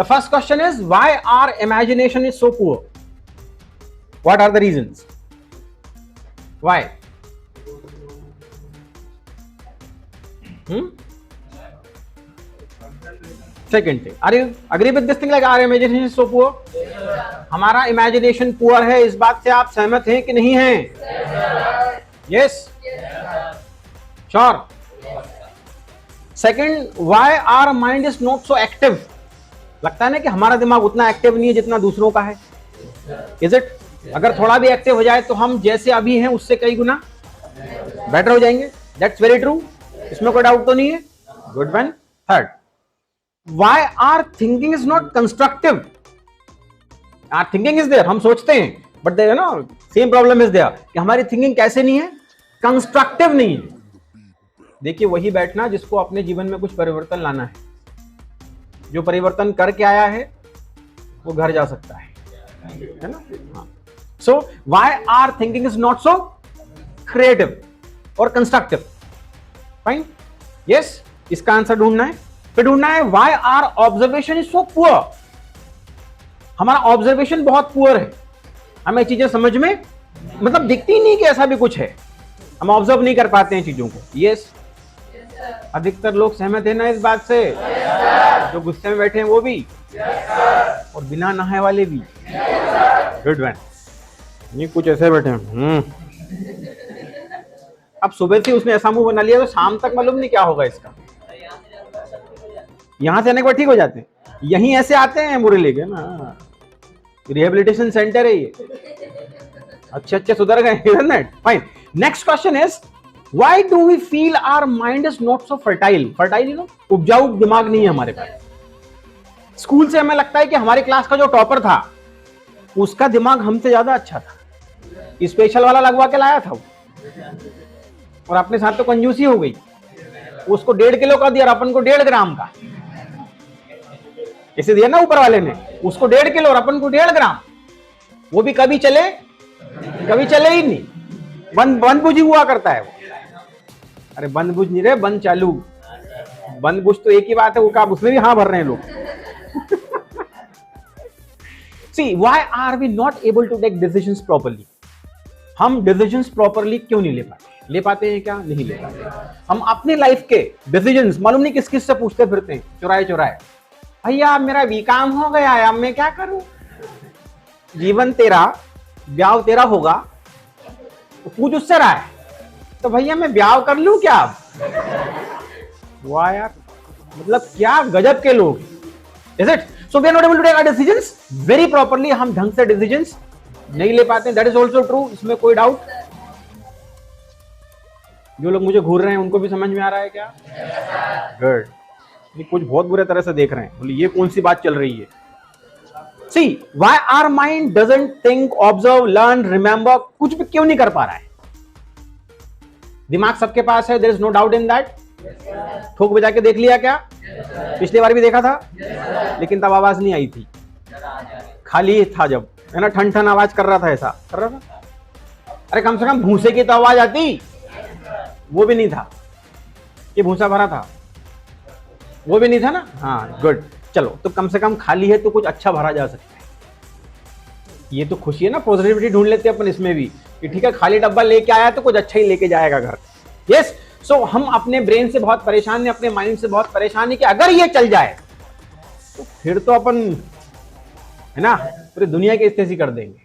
first question is why our imagination is so poor? What are the reasons? Why? Second thing, are you agree with this thing like our imagination is so poor? हमारा imagination poor है, इस बात से आप सहमत हैं कि नहीं हैं? Yes? Sure? Second, why our mind is not so active? लगता है ना कि हमारा दिमाग उतना एक्टिव नहीं है जितना दूसरों का है. Is it? अगर थोड़ा भी एक्टिव हो जाए तो हम जैसे अभी हैं उससे कई गुना बेटर हो जाएंगे. That's very true. इसमें कोई डाउट तो नहीं है. Good one. Third, why our thinking is not constructive? Our thinking is there. हम सोचते हैं, but there, you know, same problem is there. कि हमारी thinking कैसे नहीं है? Constructive नहीं है. देखिए वही बैठना जिसको अपने जीवन में कुछ परिवर्तन लाना है. जो परिवर्तन करके आया है वो घर जा सकता है ना. हाँ. So why our thinking is not so creative or constructive? Fine. Yes. इसका आंसर ढूंढना है. फिर ढूंढना है why our observation is so poor. हमारा ऑब्जर्वेशन बहुत पुअर है. हमें चीजें समझ में मतलब दिखती नहीं कि ऐसा भी कुछ है. हम ऑब्जर्व नहीं कर पाते हैं चीजों को. यस, अधिकतर लोग सहमत है ना इस बात से? जो गुस्से में बैठे हैं वो भी, और बिना नहाए वाले भी. Good one. नहीं कुछ ऐसे बैठे हैं. अब सुबह से उसने ऐसा मुंह बना लिया तो शाम तक मालूम नहीं क्या होगा इसका. यहां से आने के बाद ठीक हो जाते हैं. यहीं ऐसे आते हैं बुरे लेके ना. रिहेबिलिटेशन सेंटर है ये. अच्छे सुधर गए. Fine. Next question is why do we feel our mind is not so fertile. Fertile, you know, उपजाऊ दिमाग नहीं है हमारे पास. स्कूल से हमें लगता है कि हमारी क्लास का जो टॉपर था उसका दिमाग हमसे ज्यादा अच्छा था. स्पेशल वाला लगवा के लाया था वो, और अपने साथ तो कंजूसी हो गई. उसको 1.5 किलो का दिया और अपन को 1.5 ग्राम का. इसे दिया ना ऊपर वाले ने. उसको 1.5 किलो और अपन को 1.5 ग्राम. वो भी कभी चले ही नहीं. बंद बुझी हुआ करता है वो. अरे बंद बुझ नहीं रहे, बंद चालू. बंद बुझ तो एक ही बात है. वो कब उसमें भी हाँ भर रहे हैं लोग. See, why are we not able to take decisions properly? हम डिसीजंस प्रॉपरली क्यों नहीं ले पाते? ले पाते हैं क्या? नहीं ले पाते. हम अपने लाइफ के डिसीजंस मालूम नहीं किस किस से पूछते फिरते हैं चुराए. भैया मेरा भी काम हो गया है, अब मैं क्या करूं? जीवन तेरा, ब्याह तेरा होगा, तो पूछ उससे रहा है तो भैया मैं ब्याह कर लूं क्या? वाह यार, मतलब क्या गजब के लोग. Is it? So we are not able to take our decisions very properly. हम ढंग से डिसीजंस नहीं ले पाते. That is also true. इसमें कोई डाउट? जो लोग मुझे घूर रहे हैं उनको भी समझ में आ रहा है क्या? गुड. ये कुछ बहुत बुरे तरह से देख रहे हैं. बोले ये कौन सी बात चल रही है? See why our mind doesn't think, observe, learn, remember. कुछ भी क्यों नहीं कर पा रहा है? दिमाग सबके पास है. There is no doubt in that. ठोक बजा के देख लिया क्या? पिछली बार भी देखा था, लेकिन तब आवाज नहीं आई थी. खाली था जब, है ना, ठन ठन आवाज कर रहा था. ऐसा कर रहा था. अरे कम से कम भूसे की तो आवाज आती. वो भी नहीं था कि भूसा भरा था. वो भी नहीं था ना. हाँ गुड. चलो, तो कम से कम खाली है तो कुछ अच्छा भरा जा सकता है. ये तो खुशी है ना. पॉजिटिविटी ढूंढ लेते हैं अपन इसमें भी कि ठीक है खाली डब्बा लेके आया तो कुछ अच्छा ही लेके जाएगा घर. यस. सो हम अपने ब्रेन से बहुत परेशान है, अपने माइंड से बहुत परेशान है कि अगर ये चल जाए तो फिर तो अपन, है ना, पूरी दुनिया की स्थिति कर देंगे.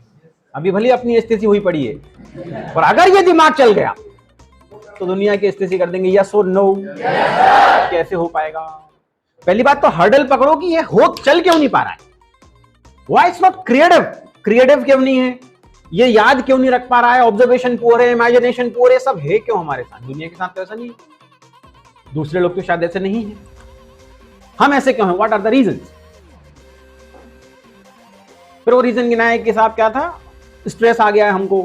अभी भले अपनी स्थिति हुई पड़ी है, और अगर ये दिमाग चल गया तो दुनिया की स्थिति कर देंगे. यस और नो? कैसे हो पाएगा? पहली बात तो हर्डल पकड़ो कि ये हो चल क्यों नहीं पा रहा है. Why it's not creative. Creative क्यों नहीं है? ये याद क्यों नहीं रख पा रहा है? ऑब्जर्वेशन पुअर है, इमेजिनेशन पुअर है, सब है क्यों हमारे साथ? दुनिया के साथ तो ऐसा नहीं है. दूसरे लोग तो शायद ऐसे नहीं है. हम ऐसे क्यों हैं? What are the reasons? फिर वो रीजन गिनाए कि साहब क्या था? स्ट्रेस आ गया है हमको.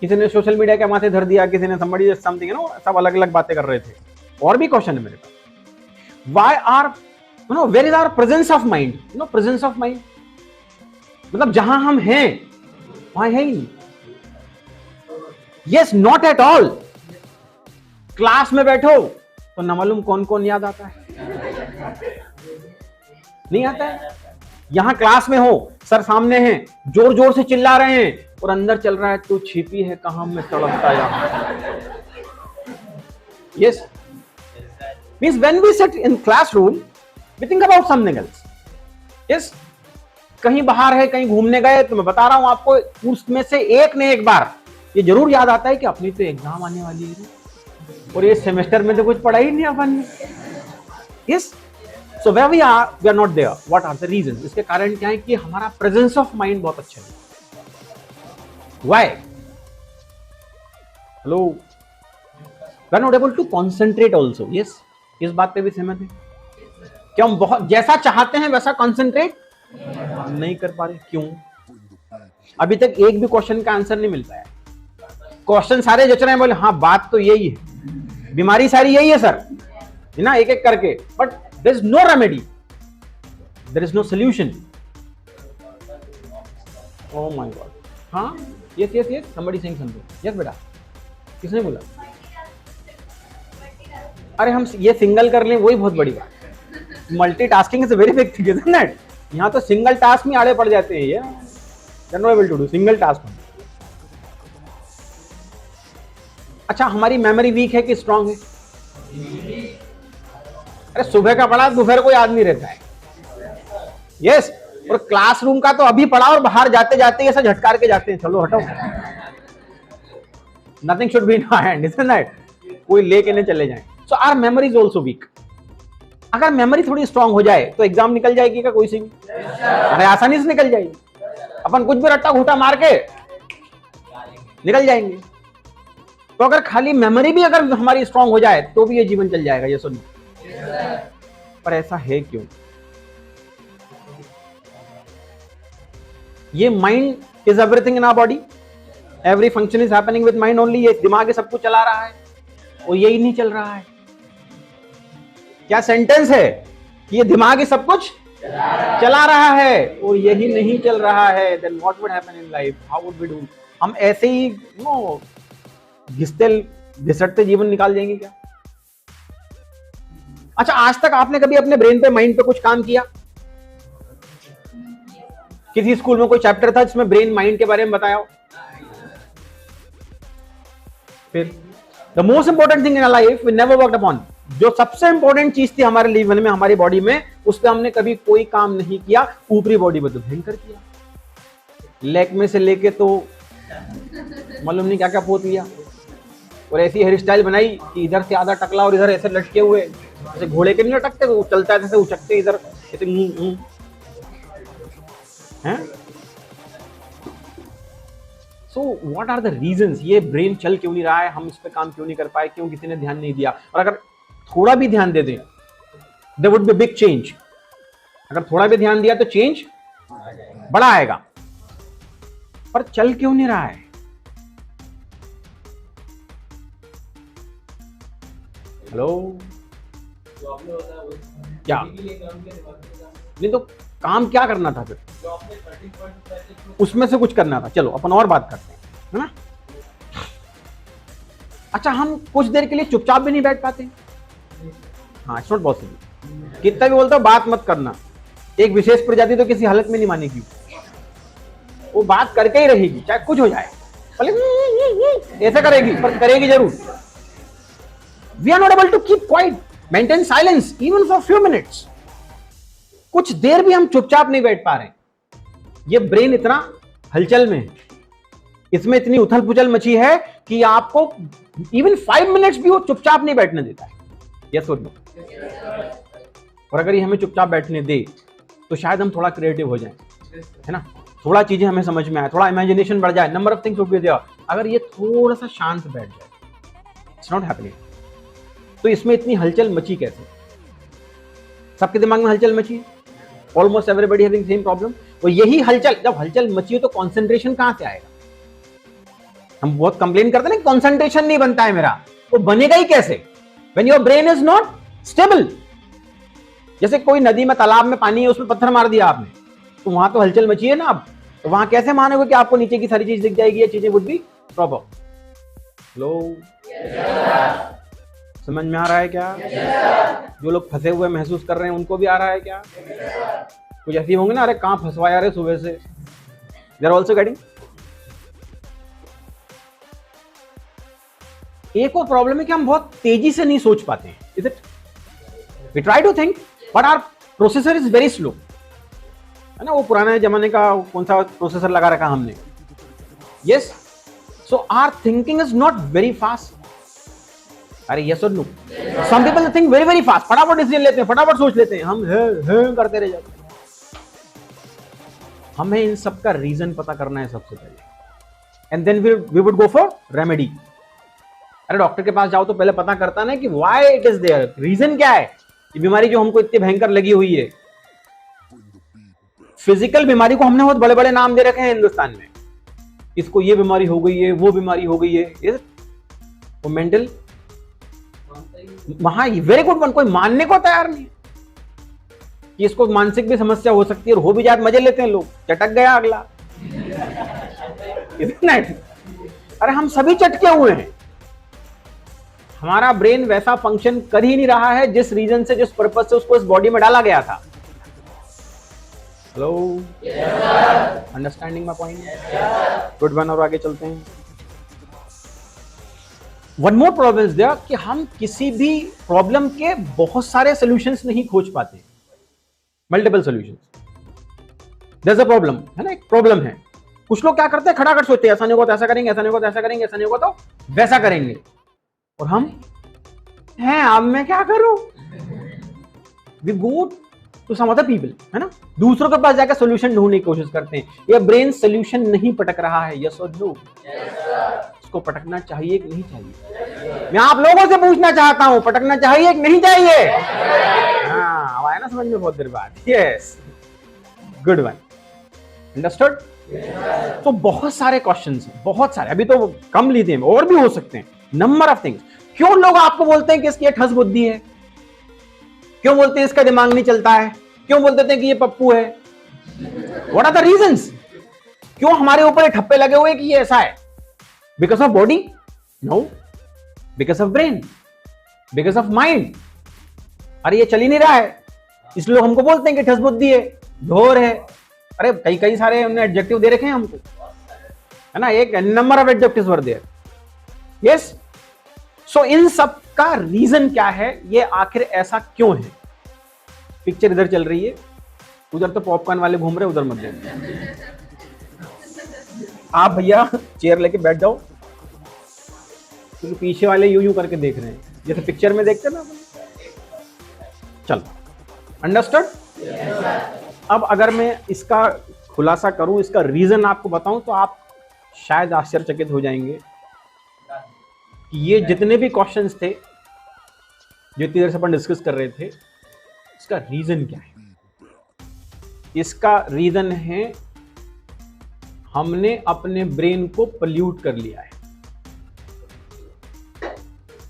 किसी ने सोशल मीडिया के माथे धर दिया, किसी ने somebody समथिंग, यू नो, सब अलग अलग बातें कर रहे थे. और भी क्वेश्चन है मेरे पास. Why are, you know, where is our presence of mind? You know, presence of mind मतलब जहां हम हैं वहां है ही नहीं. Yes, not at all. Class में बैठो तो न मालूम कौन कौन याद आता है. नहीं आता है. यहां क्लास में हो, सर सामने हैं, जोर जोर से चिल्ला रहे हैं और अंदर चल रहा है तू छिपी है कहां में तड़पता यहां। Yes, means when we sit in classroom we think about something else. Yes, कहीं बाहर है, कहीं घूमने गए, तो मैं बता रहा हूं आपको, उसमें से एक ने एक बार ये जरूर याद आता है कि अपनी तो एग्जाम आने वाली है और ये सेमेस्टर में तो कुछ पढ़ा ही नहीं अपन ने। Yes, so where we are not there, what are the reasons? इसके कारण क्या है कि हमारा प्रेजेंस ऑफ माइंड बहुत अच्छा है। Why? Hello, we are not able to concentrate also. Yes, इस बात पे भी सहमत है कि हम बहुत जैसा चाहते हैं वैसा कॉन्सेंट्रेट नहीं कर पा रहे। क्यों? अभी तक एक भी क्वेश्चन का आंसर नहीं मिल पाया। क्वेश्चन सारे जच रहे हैं, बोले हाँ बात तो यही है, बीमारी सारी यही है सर, ना एक एक करके, but there is no remedy, there is no solution. Oh my god, हाँ, yes yes yes, somebody saying something. Yes बेटा, किसने बोला? अरे हम ये सिंगल कर लें वही बहुत बड़ी बात। Multitasking is a very big thing, isn't it? यहां तो सिंगल टास्क में आड़े पड़ जाते हैं। ये you not able to do single task. अच्छा, हमारी मेमोरी वीक है कि स्ट्रांग है? अरे सुबह का पढ़ा दोपहर को याद नहीं रहता है। यस, और क्लासरूम का तो अभी पढ़ा और बाहर जाते जाते ऐसा झटकार के जाते हैं, चलो हटो, nothing should be in our hand, isn't it? कोई लेके नहीं चले जाए। So our memory is also weak. अगर मेमोरी थोड़ी स्ट्रांग हो जाए तो एग्जाम निकल जाएगी क्या? कोई सी भी अरे आसानी से निकल जाएगी। अपन कुछ भी रट्टा घूटा मार के निकल जाएंगे। तो अगर खाली मेमोरी भी अगर हमारी स्ट्रांग हो जाए तो भी ये जीवन चल जाएगा, ये सुनिए। पर ऐसा है क्यों? ये mind is everything in our body, every function is happening with mind only. ये दिमाग सब कुछ चला रहा है और यही नहीं चल रहा है। क्या सेंटेंस है कि ये दिमाग ही सब कुछ चला रहा है और यही नहीं चल रहा है? Then what would happen in life? How would we do? हम ऐसे ही घिसते घिसटते जीवन निकाल देंगे क्या? अच्छा, आज तक आपने कभी अपने ब्रेन पे, माइंड पे कुछ काम किया? किसी स्कूल में कोई चैप्टर था जिसमें ब्रेन माइंड के बारे में बताया हो? फिर the most important thing in our life we never worked upon, जो सबसे इंपॉर्टेंट चीज थी हमारे जीवन में, हमारी बॉडी में, उस पर हमने कभी कोई काम नहीं किया। ऊपरी बॉडी पर तो भयंकर किया, लेग में से लेके तो मालूम नहीं क्या क्या पोत लिया, और ऐसी हेयर स्टाइल बनाई कि इधर से आधा टकला और इधर ऐसे लटके हुए, जैसे घोड़े के नहीं लटकते, वो चलता है जैसे उचकते इधर ऐसे हैं। So what are the reasons? ये ब्रेन चल क्यों नहीं रहा है? हम इस पे काम क्यों नहीं कर पाए? क्यों किसी ने ध्यान नहीं दिया? और अगर थोड़ा भी ध्यान दे दें, there would be big change. अगर थोड़ा भी ध्यान दिया तो चेंज बड़ा आएगा, पर चल क्यों नहीं रहा है? हेलो, क्या नहीं तो काम क्या करना था फिर? उसमें से कुछ करना था। चलो अपन और बात करते हैं, है ना? अच्छा, हम कुछ देर के लिए चुपचाप भी नहीं बैठ पाते? हाँ, इट्स नॉट पॉसिबल। कितना भी बोलता हूं बात मत करना, एक विशेष प्रजाति तो किसी हालत में नहीं मानेगी, वो बात करके ही रहेगी चाहे कुछ हो जाए, भले ऐसा करेगी पर करेगी जरूर। We are not able to keep quiet, maintain silence even for few minutes. कुछ देर भी हम चुपचाप नहीं बैठ पा रहे। ये ब्रेन इतना हलचल में है, इसमें इतनी उथल पुथल मची है कि आपको इवन 5 मिनट्स भी वो चुपचाप नहीं बैठने देता है। यस और नो? और अगर ये हमें चुपचाप बैठने दे तो शायद हम थोड़ा क्रिएटिव हो जाएं, है ना? थोड़ा चीजें हमें समझ में आए, थोड़ा इमेजिनेशन बढ़ जाए, number of things would be there. अगर ये थोड़ा सा शांत बैठ जाए, इट्स नॉट हैपनिंग। तो इसमें इतनी हलचल मची कैसे? सबके दिमाग में हलचल मची, almost everybody having same problem. और यही हलचल, जब हलचल मची हो तो कंसंट्रेशन कहां से आएगा? हम बहुत कंप्लेन करते हैं ना, कंसंट्रेशन नहीं बनता है मेरा, वो बनेगा ही कैसे? When your brain is not stable. जैसे कोई नदी में, तालाब में पानी है, उसमें पत्थर मार दिया आपने, तो वहां तो हलचल मची है ना। अब तो वहां कैसे मानोगे कि आपको नीचे की सारी चीज दिख जाएगी, ये चीजें वुड बी प्रॉपर। लो, समझ में आ रहा है क्या? जो लोग फंसे हुए महसूस कर रहे हैं उनको भी आ रहा है क्या? कुछ ऐसे होंगे ना, अरे कहां फंसवाया रे सुबह से, दे आर ऑल्सो गेटिंग। एक और प्रॉब्लम है कि हम बहुत तेजी से नहीं सोच पाते हैं, is it? We try to think but our processor is very slow, है ना? वो पुराने जमाने का कौन सा प्रोसेसर लगा रखा हमने, yes. So our thinking is not very fast. अरे यस और no, some people think very very fast, फटाफट डिसीजन लेते हैं, फटाफट सोच लेते हैं, हम है करते रह जाते हैं। हमें इन सब का रीजन पता करना है सबसे पहले, and then we would go for remedy. अरे डॉक्टर के पास जाओ तो पहले पता करता ना कि why it is there, reason क्या है, ये बीमारी जो हमको इतनी भयंकर लगी हुई है। फिजिकल बीमारी को हमने बहुत बड़े बड़े नाम दे रखे हैं हिंदुस्तान में, इसको ये बीमारी हो गई है, वो बीमारी हो गई है। वो मेंटल, वहां वेरी गुड वन, कोई मानने को तैयार नहीं कि इसको मानसिक भी समस्या हो सकती है, और हो भी जाए मजे लेते हैं लोग, चटक गया अगला। अरे हम सभी चटके हुए हैं, हमारा ब्रेन वैसा फंक्शन कर ही नहीं रहा है जिस रीजन से, जिस पर्पज से उसको इस बॉडी में डाला गया था। Hello, understanding my point? Good one. और आगे चलते हैं। One more problem is there कि हम किसी भी प्रॉब्लम के बहुत सारे सॉल्यूशंस नहीं खोज पाते, multiple solutions. There is a problem, है ना? एक प्रॉब्लम है। कुछ लोग क्या करते हैं, खटाखट सोचते हैं, ऐसा नहीं होगा तो ऐसा करेंगे, ऐसा नहीं होगा तो ऐसा करेंगे, ऐसा नहीं होगा तो वैसा करेंगे, और हम हैं अब मैं क्या करूं, we go to some other people, है ना? दूसरों के पास जाकर सॉल्यूशन ढूंढने की कोशिश करते हैं। ये ब्रेन सॉल्यूशन नहीं पटक रहा है, यस और नो? इसको पटकना चाहिए कि नहीं चाहिए? मैं आप लोगों से पूछना चाहता हूं, पटकना चाहिए कि नहीं चाहिए? हाँ, आया ना समझ में बहुत देर बाद? Yes, good one, understood. तो बहुत सारे क्वेश्चंस हैं, बहुत सारे, अभी तो कम लिए हैं, और भी हो सकते हैं, नंबर ऑफ थिंग्स। क्यों लोग आपको बोलते हैं कि इसकी ठस बुद्धि है? क्यों बोलते हैं इसका दिमाग नहीं चलता है? क्यों बोलते हैं कि ये पप्पू है? What are the reasons? क्यों हमारे ऊपर ठप्पे लगे हुए कि ये ऐसा है? Because of body? No, because of brain, because of mind. अरे ये चल ही नहीं रहा है, इसलिए लोग हमको बोलते हैं कि ठस बुद्धि है, ढोर है। अरे कई कई सारे हमने एडजेक्टिव दे रखे हैं हमको, है ना? एक number of adjectives were there, yes. So इन सब का रीजन क्या है, ये आखिर ऐसा क्यों है? पिक्चर इधर चल रही है, उधर तो पॉपकॉर्न वाले घूम रहे, उधर मत जाइए। आप भैया चेयर लेके बैठ जाओ, क्योंकि पीछे वाले यूं यूं करके देख रहे हैं, जैसे पिक्चर में देखते ना। चलो, अंडरस्टूड? अब अगर मैं इसका खुलासा करूं, इसका रीजन आपको बताऊं, तो आप शायद आश्चर्यचकित हो जाएंगे कि ये जितने भी क्वेश्चंस थे जो इतनी देर से अपन डिस्कस कर रहे थे, इसका रीजन क्या है? इसका रीजन है हमने अपने ब्रेन को पोल्यूट कर लिया है,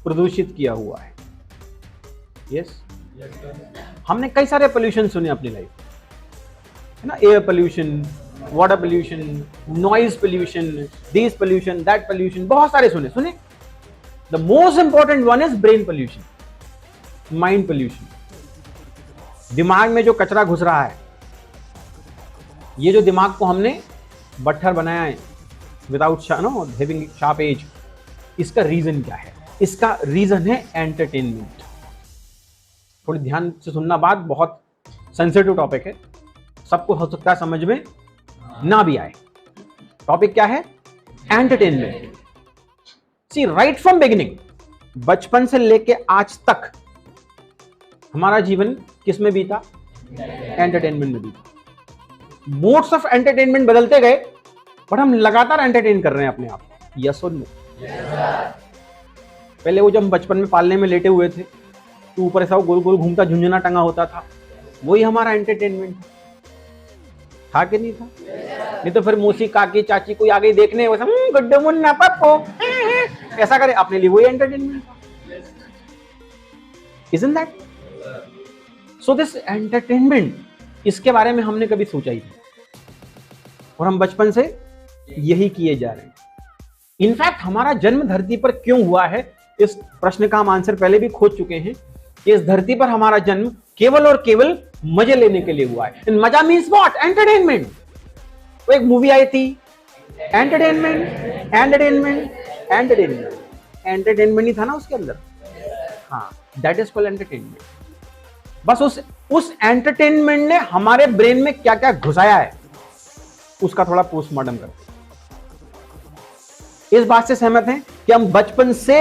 प्रदूषित किया हुआ है। यस, हमने कई सारे पोल्यूशन सुने अपनी लाइफ, है ना? Air pollution, water pollution, noise pollution, this pollution, that pollution, बहुत सारे सुने। The most important one is brain pollution, mind pollution. दिमाग में जो कचरा घुस रहा है, ये जो दिमाग को हमने बट्ठर बनाया है विदाउट हैविंग शार्प एज, इसका रीजन क्या है? इसका रीजन है एंटरटेनमेंट। थोड़ी ध्यान से सुनना, बात बहुत सेंसिटिव टॉपिक है, सबको हो सकता है समझ में ना भी आए। टॉपिक क्या है? Entertainment. See, right from beginning, बचपन से लेके आज तक हमारा जीवन किस में बीता? एंटरटेनमेंट में बीता। मोड्स ऑफ एंटरटेनमेंट बदलते गए, पर हम लगातार एंटरटेन कर रहे हैं अपने आप को, यस और नो? पहले वो जब हम बचपन में पालने में लेटे हुए थे, तो ऊपर ऐसा गोल गोल घूमता झुंझुना टंगा होता था, वही हमारा एंटरटेनमेंट था कि नहीं था? नहीं तो फिर मौसी, काकी, चाची कोई आगे देखने, वैसा गुड्डू मुन्ना पप्पू ऐसा करे, अपने लिए वही entertainment. Isn't that? So this entertainment, इसके बारे में हमने कभी सोचा ही नहीं, और हम बचपन से यही किए जा रहे हैं। इनफैक्ट हमारा जन्म धरती पर क्यों हुआ है, इस प्रश्न का हम आंसर पहले भी खोज चुके हैं कि इस धरती पर हमारा जन्म केवल और केवल मजे लेने के लिए हुआ है। And मजा मीन्स व्हाट? एंटरटेनमेंट। तो एक मूवी आई थी, एंटरटेनमेंट एंटरटेनमेंट एंटरटेनमेंट, एंटरटेनमेंट ही था ना उसके अंदर। हाँ, दैट इज कॉल्ड एंटरटेनमेंट। बस उस एंटरटेनमेंट ने हमारे ब्रेन में क्या क्या घुसाया है उसका थोड़ा पोस्टमार्टम करते हैं। इस बात से सहमत हैं कि हम बचपन से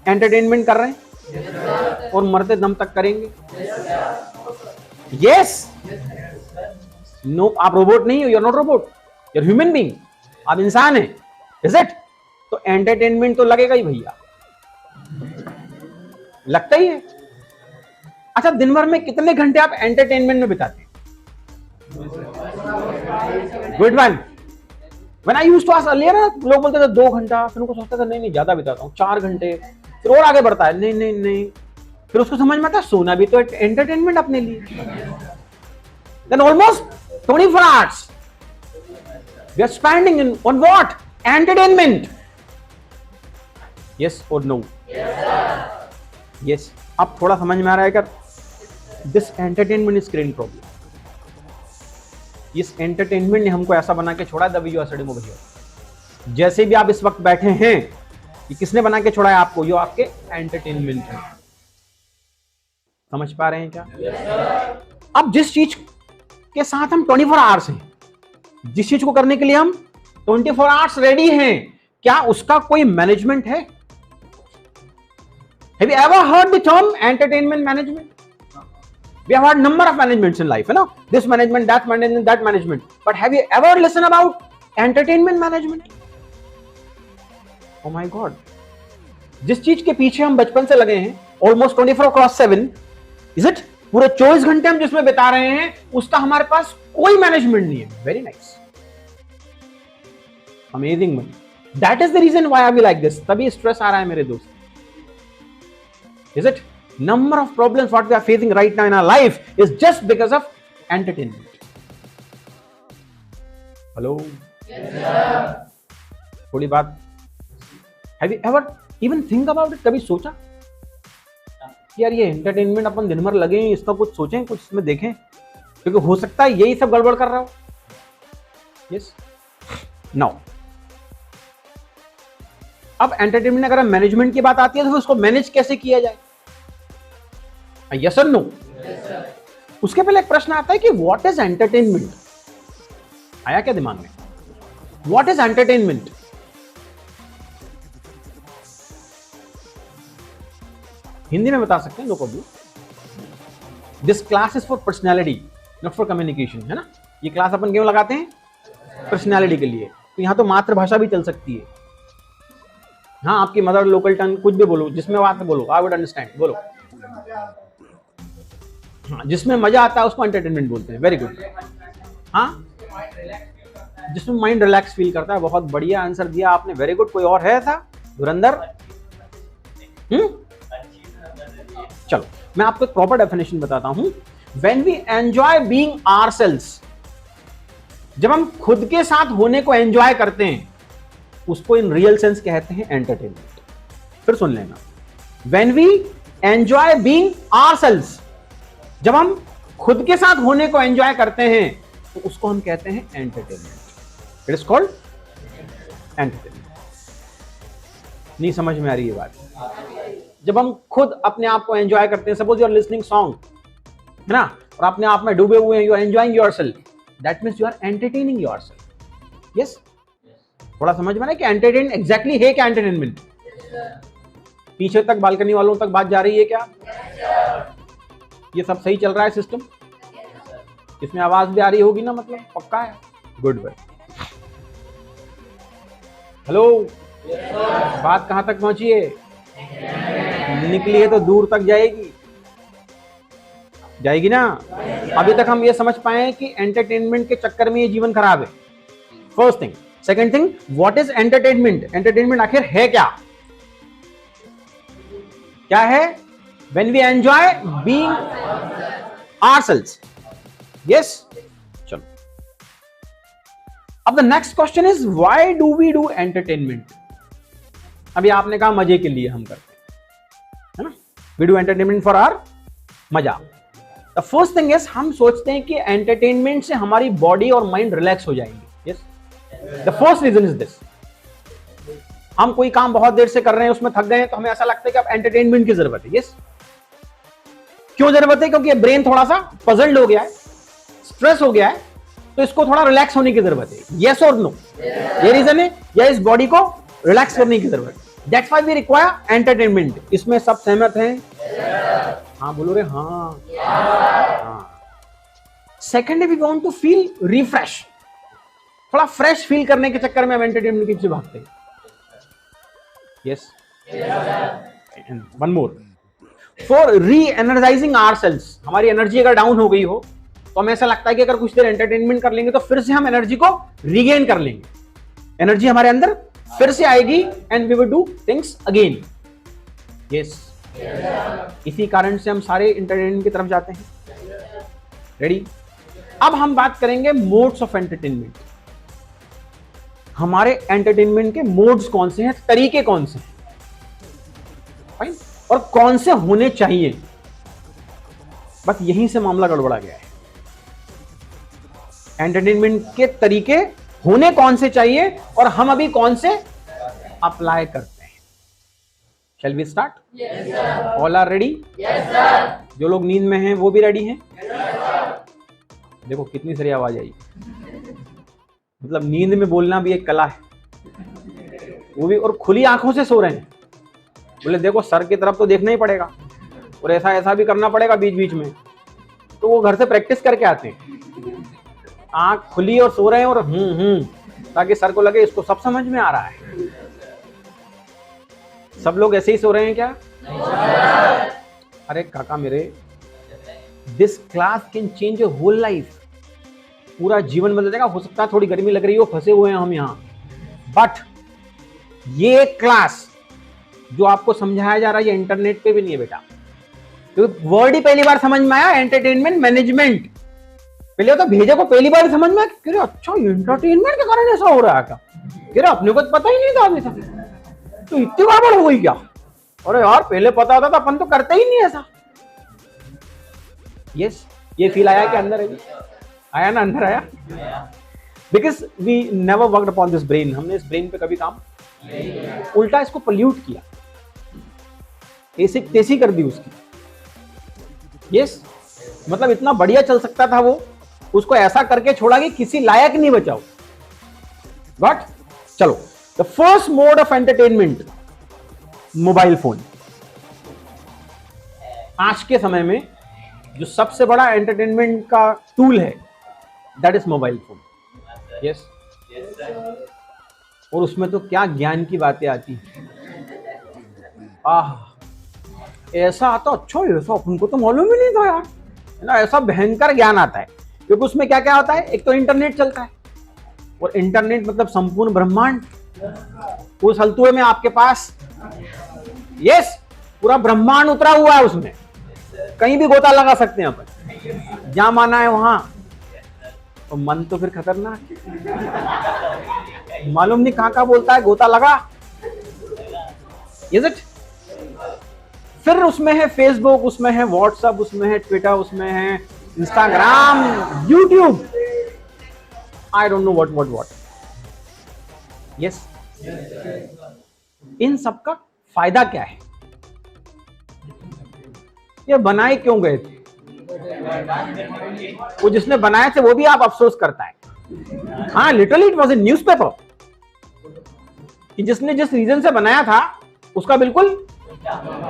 एंटरटेनमेंट कर रहे हैं और मरते दम तक करेंगे? यस। नो, आप रोबोट नहीं हो, you are not robot, you are human being, आप इंसान हैं, इज इट? तो एंटरटेनमेंट तो लगेगा ही भैया, लगता ही है। अच्छा, दिन भर में कितने घंटे आप एंटरटेनमेंट में बिताते हैं? Good one. When I used to ask earlier, लोग बोलते थे 2 घंटा, फिर उनको सोचता था नहीं ज्यादा बिताता हूं, 4 घंटे, फिर और आगे बढ़ता है, नहीं, फिर उसको समझ में आता है सोना भी तो एंटरटेनमेंट अपने लिए। Then almost 24 hours we are spending in on what? Entertainment. Yes और नो? यस। अब थोड़ा समझ में आ रहा है क्या? This entertainment is creating problem. इस एंटरटेनमेंट ने हमको ऐसा बना के छोड़ा, दबी यो सड़े भैया। जैसे भी आप इस वक्त बैठे हैं, ये किसने बना के छोड़ा है आपको? यो आपके एंटरटेनमेंट है। समझ पा रहे हैं क्या? अब जिस चीज के साथ हम 24 आवर्स हैं, जिस चीज को करने के लिए हम 24 आवर्स रेडी हैं, क्या उसका कोई मैनेजमेंट है? Have you ever heard the term entertainment management? We have heard number of managements in life, है ना? This management, that management, that management. But have you ever listened about entertainment management? Oh my God! जिस चीज के पीछे हम बचपन से लगे हैं, almost 24/7, is it? पूरे 24 घंटे हम जिसमें बिता रहे हैं, उसका हमारे पास कोई मैनेजमेंट नहीं है। Very nice, amazing man. That is the reason why I be like this. तभी स्ट्रेस आ रहा है मेरे दोस्त। Is it? Number of problems what we are facing right now in our life is just because of entertainment. Hello? Yes, sir. थोड़ी बात, have you ever even think about it? कभी सोचा कि यार ये एंटरटेनमेंट अपन दिन भर लगे हैं, इसका कुछ सोचें, कुछ इसमें देखें, क्योंकि हो सकता है यही सब गड़बड़ कर रहा हो। Yes? Now, अब एंटरटेनमेंट अगर मैनेजमेंट की बात आती है तो उसको मैनेज कैसे किया जाए? यस और नो? उसके पहले एक प्रश्न आता है कि व्हाट इज एंटरटेनमेंट? आया क्या दिमाग में? What is entertainment? हिंदी में बता सकते हैं, no problem. This class is for personality, not for communication, है ना? ये क्लास अपन क्यों लगाते हैं? पर्सनैलिटी के लिए। तो यहां तो मातृभाषा भी चल सकती है। हाँ, आपकी मदर लोकल टंग कुछ भी बोलो, जिसमें बात बोलो, आई वुड अंडरस्टैंड, बोलो। हाँ, जिसमें मजा आता है उसको एंटरटेनमेंट बोलते हैं। Very good. हाँ, जिसमें माइंड रिलैक्स फील करता है। बहुत बढ़िया आंसर दिया आपने, वेरी गुड। कोई और है था धुरंधर? चलो मैं आपको एक प्रॉपर डेफिनेशन बताता हूं। When we enjoy being ourselves, जब हम खुद के साथ होने को एंजॉय करते हैं, उसको इन रियल सेंस कहते हैं एंटरटेनमेंट। फिर सुन लेना, when we enjoy being ourselves, जब हम खुद के साथ होने को एंजॉय करते हैं तो उसको हम कहते हैं entertainment. It is called entertainment. नहीं समझ में आ रही है बात? जब हम खुद अपने आप को एंजॉय करते हैं, suppose you are listening song, है ना, और अपने आप में डूबे हुए हैं, you are enjoying yourself, that means you are entertaining yourself. Yes? थोड़ा समझ में ना कि एंटरटेन एग्जैक्टली है क्या एंटरटेनमेंट? पीछे तक बालकनी वालों तक बात जा रही है क्या? ये सब सही चल रहा है सिस्टम? इसमें आवाज भी आ रही होगी ना, मतलब पक्का है? Good bye. हेलो, बात कहां तक पहुंची है? निकली है तो दूर तक जाएगी, जाएगी ना? अभी तक हम ये समझ पाए कि एंटरटेनमेंट के चक्कर में ये जीवन खराब है। First thing. Second thing, what is entertainment? Entertainment आखिर है क्या? क्या है? When we enjoy being ourselves. Yes? चलो। अब the next question is, why do we do entertainment? अभी आपने कहा मजे के लिए हम करते हैं, है ना? We do entertainment for our मजा। द फर्स्ट थिंग इज हम सोचते हैं कि एंटरटेनमेंट से हमारी बॉडी और माइंड रिलैक्स हो जाएंगे. Yes, the first reason is this. हम कोई काम बहुत देर से कर रहे हैं, उसमें थक गए हैं, तो हमें ऐसा लगता है कि अब एंटरटेनमेंट की जरूरत है. यस, क्यों जरूरत है? क्योंकि ब्रेन थोड़ा सा पजल्ड हो गया है, स्ट्रेस हो गया है, तो इसको थोड़ा रिलैक्स होने की जरूरत है. यस और नो, ये रीजन है, या इस बॉडी को रिलैक्स करने की जरूरत है. That's why we require entertainment. इसमें सब सहमत हैं? हाँ बोलो रे. हाँ. Second, we want to feel refresh. थोड़ा फ्रेश फील करने के चक्कर में हम एंटरटेनमेंट की पीछे भागते हैं. यस, वन मोर, फॉर री एनर्जाइजिंग आवरसेल्व्स. हमारी एनर्जी अगर डाउन हो गई हो तो हमें ऐसा लगता है कि अगर कुछ देर एंटरटेनमेंट कर लेंगे तो फिर से हम एनर्जी को रीगेन कर लेंगे, एनर्जी हमारे अंदर फिर से आएगी and we will do things again. Yes, इसी कारण से हम सारे एंटरटेनमेंट की तरफ जाते हैं. रेडी? अब हम बात करेंगे मोड्स ऑफ एंटरटेनमेंट. हमारे एंटरटेनमेंट के मोड्स कौन से हैं, तरीके कौन से हैं, फाइन, और कौन से होने चाहिए. बस यहीं से मामला गड़बड़ा गया है. एंटरटेनमेंट के तरीके होने कौन से चाहिए और हम अभी कौन से अप्लाई करते हैं. Shall we start? All are ready? जो लोग नींद में हैं वो भी रेडी हैं? देखो कितनी सारी आवाज आई. मतलब नींद में बोलना भी एक कला है, वो भी, और खुली आंखों से सो रहे हैं. बोले देखो सर की तरफ तो देखना ही पड़ेगा और ऐसा ऐसा भी करना पड़ेगा बीच बीच में. तो वो घर से प्रैक्टिस करके आते हैं, आंख खुली और सो रहे हैं, और ताकि सर को लगे इसको सब समझ में आ रहा है. सब लोग ऐसे ही सो रहे हैं क्या? अरे काका मेरे, this class can change your whole life. पूरा जीवन बदल जाएगा. हो सकता है थोड़ी गर्मी लग रही हो, फंसे हुए हैं हम यहाँ, बट ये क्लास जो आपको समझाया जा रहा है ये इंटरनेट पे भी नहीं है बेटा. क्योंकि वर्ड ही पहली बार समझ में आया, एंटरटेनमेंट मैनेजमेंट. पहले तो भेजे को पहली बार समझ में आया कि अच्छा एंटरटेनमेंट के कारण ऐसा हो रहा है क्या. कह अपने को पता ही नहीं था अभी तक, तो इतनी गड़बड़ हो गई क्या? अरे यार पहले पता होता तो अपन तो करते ही नहीं ऐसा. यस, ये फील आया कि अंदर है? आया ना, अंदर आया. Because we never worked upon this brain. हमने इस ब्रेन पे कभी काम, उल्टा इसको पोल्यूट किया, ऐसी तेजी कर दी उसकी. यस, मतलब इतना बढ़िया चल सकता था वो, उसको ऐसा करके छोड़ा कि किसी लायक नहीं बचाओ. बट चलो, the first mode of entertainment, mobile phone. आज के समय में जो सबसे बड़ा एंटरटेनमेंट का टूल है that is mobile phone. Yes, और उसमें तो क्या ज्ञान की बातें आती हैं. ऐसा आता, अच्छा ऐसा अपन को तो मालूम ही नहीं था यार, है ना. ऐसा भयंकर ज्ञान आता है, क्योंकि उसमें क्या क्या होता है. एक तो इंटरनेट चलता है, और इंटरनेट मतलब संपूर्ण ब्रह्मांड. उस हल्तुए में आपके पास, यस, पूरा ब्रह्मांड उतरा हुआ है. उसमें कहीं भी गोता लगा सकते हैं अपन, जहां माना है वहां. तो मन तो फिर खतरनाक, मालूम नहीं कहां कहां बोलता है, गोता लगा. Is it? फिर उसमें है फेसबुक, उसमें है व्हाट्सएप, उसमें है ट्विटर, उसमें है Instagram, YouTube, I don't know what. Yes, इन सब का फायदा क्या है? ये बनाए क्यों गए थे? वो जिसने बनाए थे वो भी आप अफसोस करता है. हाँ, literally it was in newspaper कि जिसने जिस रीजन से बनाया था उसका बिल्कुल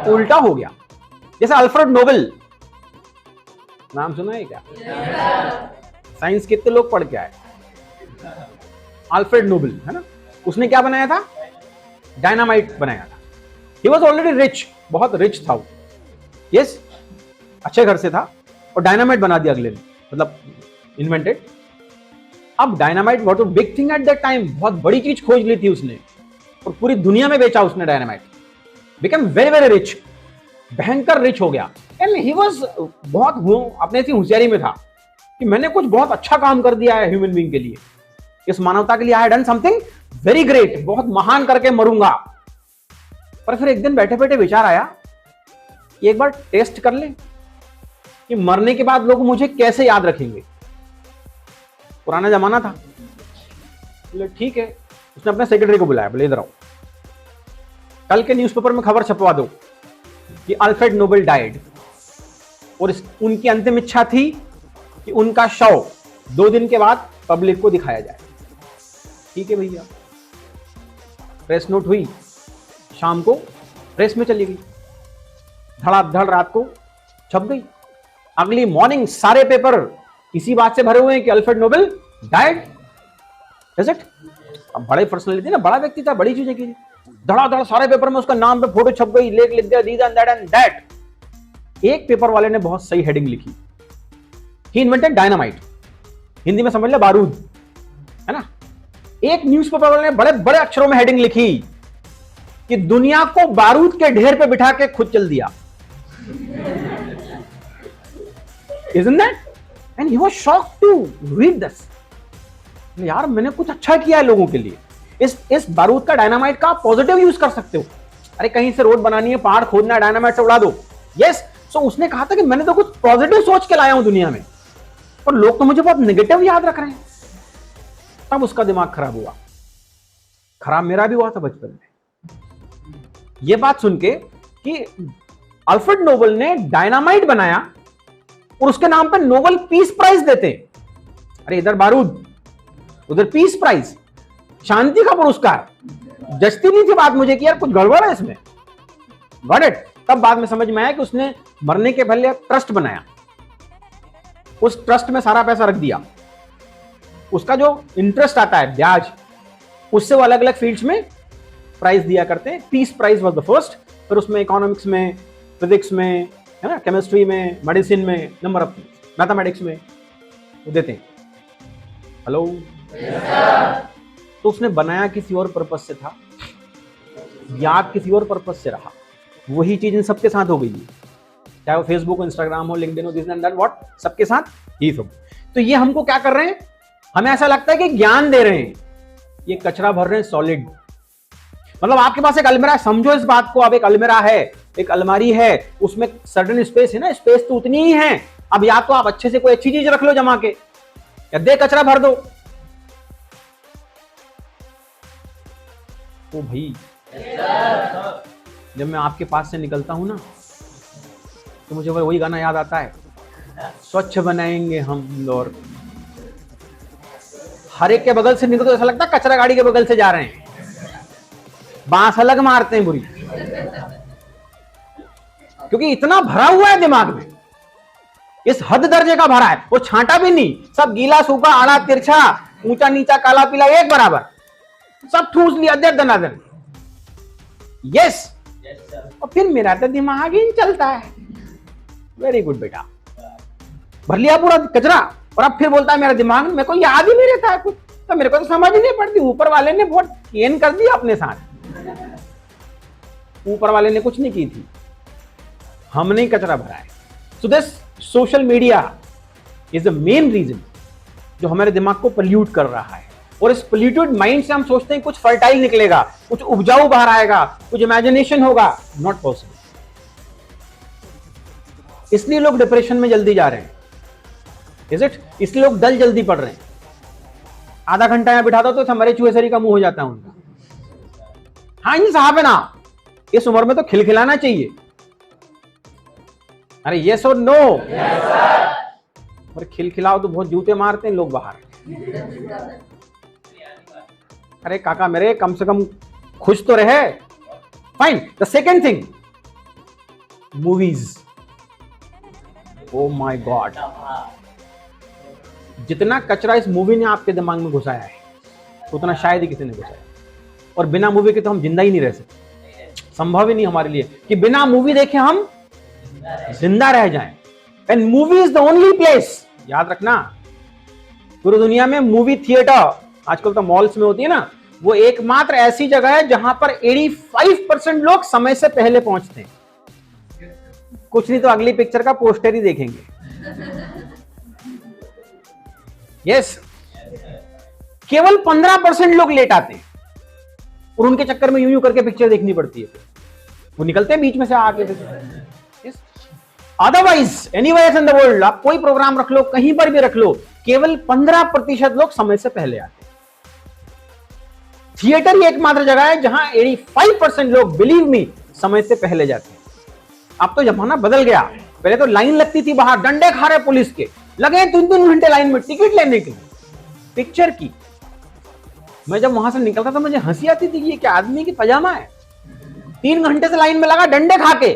उल्टा हो गया. जैसे अल्फ्रेड नोबेल, नाम सुना है क्या? साइंस कितने लोग पढ़ के आए? अल्फ्रेड नोबेल, है ना. उसने क्या बनाया था? डायनामाइट बनाया था. ही वॉज ऑलरेडी रिच, बहुत रिच था वो. यस, अच्छे घर से था, और डायनामाइट बना दिया अगले ने, मतलब इन्वेंटेड. अब dynamite what a big thing at that time. बहुत बड़ी चीज खोज ली थी उसने, और पूरी दुनिया में बेचा उसने dynamite. Become very very rich, भयंकर रिच हो गया. एंड ही वाज बहुत अपने सी होशियारी में था कि मैंने कुछ बहुत अच्छा काम कर दिया है ह्यूमन बीइंग के लिए, इस मानवता के लिए. I done something very great, बहुत महान करके मरूंगा. पर फिर एक दिन बैठे बैठे विचार आया कि एक बार टेस्ट कर ले, कि मरने के बाद लोग मुझे कैसे याद रखेंगे। पुराना जमाना था। बोले ठीक है, उसने अपने सेक्रेटरी को बुलाया, बोले इधर आओ, कल के न्यूज़पेपर में खबर छपवा दो कि अल्फ्रेड नोबेल डाइड, और उनकी अंतिम इच्छा थी कि उनका शव 2 दिन के बाद पब्लिक को दिखाया जाए। ठीक है भैया, प्रेस नोट हुई, शाम को प्रेस में चली गई, धड़ाधड़ रात को छप गई। अगली मॉर्निंग सारे पेपर इसी बात से भरे हुए हैं कि Alfred Nobel died. Is it? अब बड़े पर्सनैलिटी ना, बड़ा व्यक्ति था, बड़ी चीजें की, धड़ाधड़ सारे पेपर में उसका नाम पे फोटो छप गई, लेख लिख दिया, these and that and that. एक पेपर वाले ने बहुत सही हेडिंग लिखी, ही इन्वेंटेड डायनामाइट, हिंदी में समझ ले बारूद, है ना। एक न्यूज़पेपर वाले ने बड़े बड़े अक्षरों में हेडिंग लिखी कि दुनिया को बारूद के ढेर पे बिठा के खुद चल दिया। Isn't that? And he was shocked to read this. यार मैंने कुछ अच्छा किया है लोगों के लिए। इस बारूद का, डायनामाइट का पॉजिटिव यूज कर सकते हो। अरे कहीं से रोड बनानी है, पहाड़ खोदना है, डायनामाइट से उड़ा दो। यस, सो उसने कहा था कि मैंने तो कुछ पॉजिटिव सोच के लाया हूं दुनिया में, पर लोग तो मुझे बहुत नेगेटिव याद रख रहे हैं। तब उसका दिमाग खराब हुआ। खराब मेरा भी हुआ था बचपन में, यह बात सुन के कि अल्फ्रेड नोबेल ने डायनामाइट बनाया और उसके नाम पर नोबेल पीस प्राइज देते। अरे इधर बारूद, उधर पीस प्राइज, शांति का पुरस्कार। जचती नहीं थी बात मुझे कि यार कुछ गड़बड़ है इसमें। Got it? तब बाद में समझ में आया कि उसने मरने के पहले एक ट्रस्ट बनाया, उस ट्रस्ट में सारा पैसा रख दिया। उसका जो इंटरेस्ट आता है, ब्याज, उससे वो अलग अलग फील्ड्स में प्राइज दिया करते हैं। Peace prize was the first, फिर उसमें इकोनॉमिक्स में, फिजिक्स में, है ना, केमिस्ट्री में, मेडिसिन में, नंबर ऑफ मैथमेटिक्स में वो देते हैं। हेलो, तो उसने बनाया किसी और पर्पस से था, याद किसी और पर्पस से रहा। वही चीज इन सबके साथ हो गई है, चाहे वो फेसबुक हो, इंस्टाग्राम हो, लिंक्डइन हो, दिस एंड दैट, व्हाट, सबके साथ ही सब। तो ये हमको क्या कर रहे हैं, हमें ऐसा लगता है कि ज्ञान दे रहे हैं, ये कचरा भर रहे हैं सॉलिड। मतलब आपके पास एक अलमीरा, समझो इस बात को, अब एक अलमीरा है, एक अलमारी है, उसमें सर्टेन स्पेस है ना, स्पेस तो उतनी ही है। अब या तो आप अच्छे से कोई अच्छी चीज रख लो जमा के, या दे कचरा भर दो। तो भाई जब मैं आपके पास से निकलता हूं ना, तो मुझे वही गाना याद आता है, स्वच्छ बनाएंगे हम लोग। हर एक के बगल से निकलते तो ऐसा लगता है कचरा गाड़ी के बगल से जा रहे हैं, बांस अलग मारते हैं बुरी, क्योंकि इतना भरा हुआ है दिमाग में, इस हद दर्जे का भरा है। वो छांटा भी नहीं, सब गीला सूखा, आड़ा तिरछा, ऊंचा नीचा, काला पीला एक बराबर, सब ठूस लिया दे दनादन। यस, और फिर मेरा तो दिमाग ही चलता है। वेरी गुड बेटा, भर लिया पूरा कचरा, और अब फिर बोलता है मेरा दिमाग, मेरे को याद ही नहीं रहता है कुछ, तो मेरे को तो समझ ही नहीं पड़ती। ऊपर वाले ने बहुत केन कर दिया अपने साथ, ऊपर वाले ने कुछ नहीं की थी, हमने ही कचरा भरा है। So this social media is the main reason जो हमारे दिमाग को पोल्यूट कर रहा है। और इस पोल्यूटेड माइंड से हम सोचते हैं कुछ फर्टाइल निकलेगा, कुछ उपजाऊ बाहर आएगा, कुछ इमेजिनेशन होगा। Not possible. इसलिए लोग डिप्रेशन में जल्दी जा रहे हैं, इज इट? इसलिए लोग दल जल्दी पड़ रहे हैं। आधा घंटा यहां बिठा दो तो हमारे चूहेसरी का मुंह हो जाता है उनका। हाँ जी साहब है ना, इस उम्र में तो खिलखिलाना चाहिए। अरे यस और नो? और खिलखिलाओ तो बहुत जूते मारते हैं लोग बाहर। अरे काका मेरे, कम से कम खुश तो रहे। Fine. The second thing, movies. Oh my God, जितना कचरा इस मूवी ने आपके दिमाग में घुसाया है उतना शायद ही किसी ने घुसाया। और बिना मूवी के तो हम जिंदा ही नहीं रह सकते, संभव ही नहीं हमारे लिए कि बिना मूवी देखे हम जिंदा रह जाएं। And movie is the only place, याद रखना, पूरी दुनिया में मूवी थिएटर, आजकल तो मॉल्स में होती है ना, वो एकमात्र ऐसी जगह है जहां पर 85% लोग समय से पहले पहुंचते हैं। कुछ नहीं तो अगली पिक्चर का पोस्टर ही देखेंगे। यस, केवल 15% लोग लेट आते हैं और उनके चक्कर में यूं यूं करके पिक्चर देखनी पड़ती है। वो निकलते हैं बीच में से आके। Yes, otherwise anywhere in the world, आप कोई प्रोग्राम रख लो, कहीं पर भी रख लो, केवल 15% लोग समय से पहले आते हैं। थिएटर ही एकमात्र जगह है जहां 85% लोग, बिलीव मी, समय से पहले जाते हैं। अब तो जमाना बदल गया, पहले तो लाइन लगती थी बाहर, डंडे खा रहे पुलिस के, लगे 3-3 घंटे लाइन में टिकट लेने के लिए पिक्चर की। मैं जब वहां से निकलता था मुझे हंसी आती थी कि ये क्या आदमी की पजामा है, 3 घंटे से लाइन में लगा डंडे खा के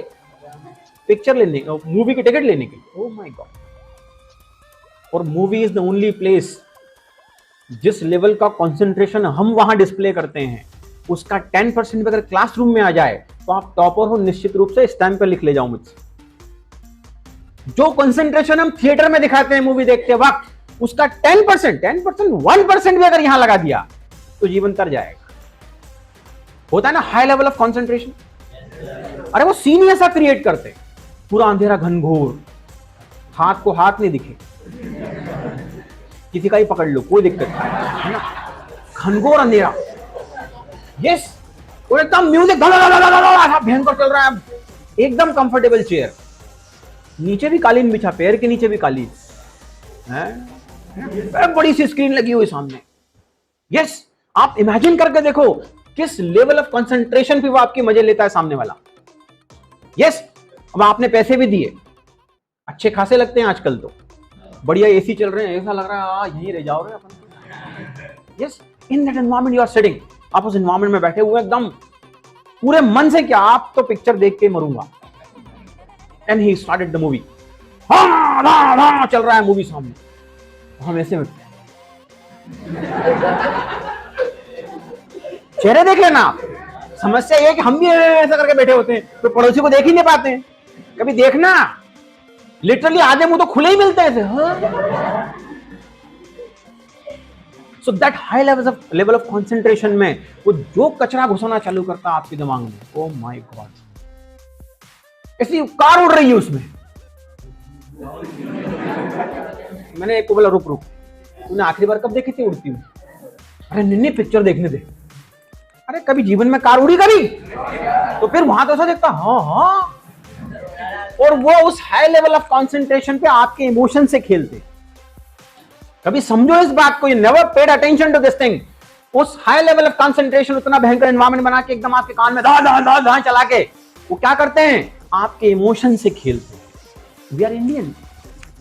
पिक्चर लेने, मूवी की टिकट लेने के लिए। Oh my god. और movie is the only place जिस लेवल का कंसंट्रेशन हम वहां डिस्प्ले करते हैं उसका 10% भी अगर क्लासरूम में आ जाए तो आप टॉपर हो निश्चित रूप से, स्टैम्प पे लिख ले जाओ मुझसे। जो कंसंट्रेशन हम थिएटर में दिखाते हैं मूवी देखते वक्त, उसका 10%, 1% भी अगर यहां लगा दिया तो जीवन तर जाएगा। होता है ना हाई लेवल ऑफ कंसंट्रेशन। अरे वो सीन ही ऐसा क्रिएट करते, पूरा अंधेरा घनघोर, हाथ को हाथ नहीं दिखे, किसी का ही पकड़ लो कोई दिक्कत नहीं है ना, घनघोर अंधेरा। यस, और एकदम म्यूजिक भयंकर चल रहा है, एकदम कंफर्टेबल चेयर, नीचे भी कालीन बिछा, पैर के नीचे भी कालीन है, बड़ी सी स्क्रीन लगी हुई सामने। यस, आप इमेजिन करके देखो किस लेवल ऑफ कंसंट्रेशन पे वो आपके मजे लेता है सामने वाला। यस, अब आपने पैसे भी दिए, अच्छे खासे लगते हैं आजकल तो, बढ़िया एसी चल रहे हैं, ऐसा लग रहा है यहीं रह जाओ रे अपन। Yes, in that environment you are sitting, आप उस एनवायरनमेंट में बैठे हुए एकदम पूरे मन से, क्या आप तो पिक्चर देख के मरूंगा। And he started the movie, चल रहा है मूवी सामने, हम ऐसे बैठे, चेहरे देख लेना आप। समस्या ये है कि हम भी ऐसा करके बैठे होते हैं तो पड़ोसी को देख ही नहीं पाते हैं। कभी देखना, लिटरली आधे मुंह तो खुले ही मिलते हैं। So that high level of concentration में वो जो कचरा घुसाना चालू करता है आपके दिमाग में, ओह माय गॉड, ऐसी कार उड़ रही है उसमें। मैंने एक को बोला रुक रुक, तूने आखिरी बार कब देखी थी उड़ती हुई? अरे निन्नी पिक्चर देखने दे। अरे कभी जीवन में कार उड़ी कभी? तो फिर वहां तो ऐसा देखता, हाँ हाँ। और वो उस हाई लेवल ऑफ कंसंट्रेशन पे आपके इमोशन से खेलते। कभी समझो इस बात को, you never paid attention to this thing. उस हाई लेवल ऑफ कंसंट्रेशन, उतना भयंकर एनवायरनमेंट बना के एकदम आपके कान में धा धा धा धा चला के वो क्या करते हैं, आपके इमोशन से खेलते हैं। We are Indian,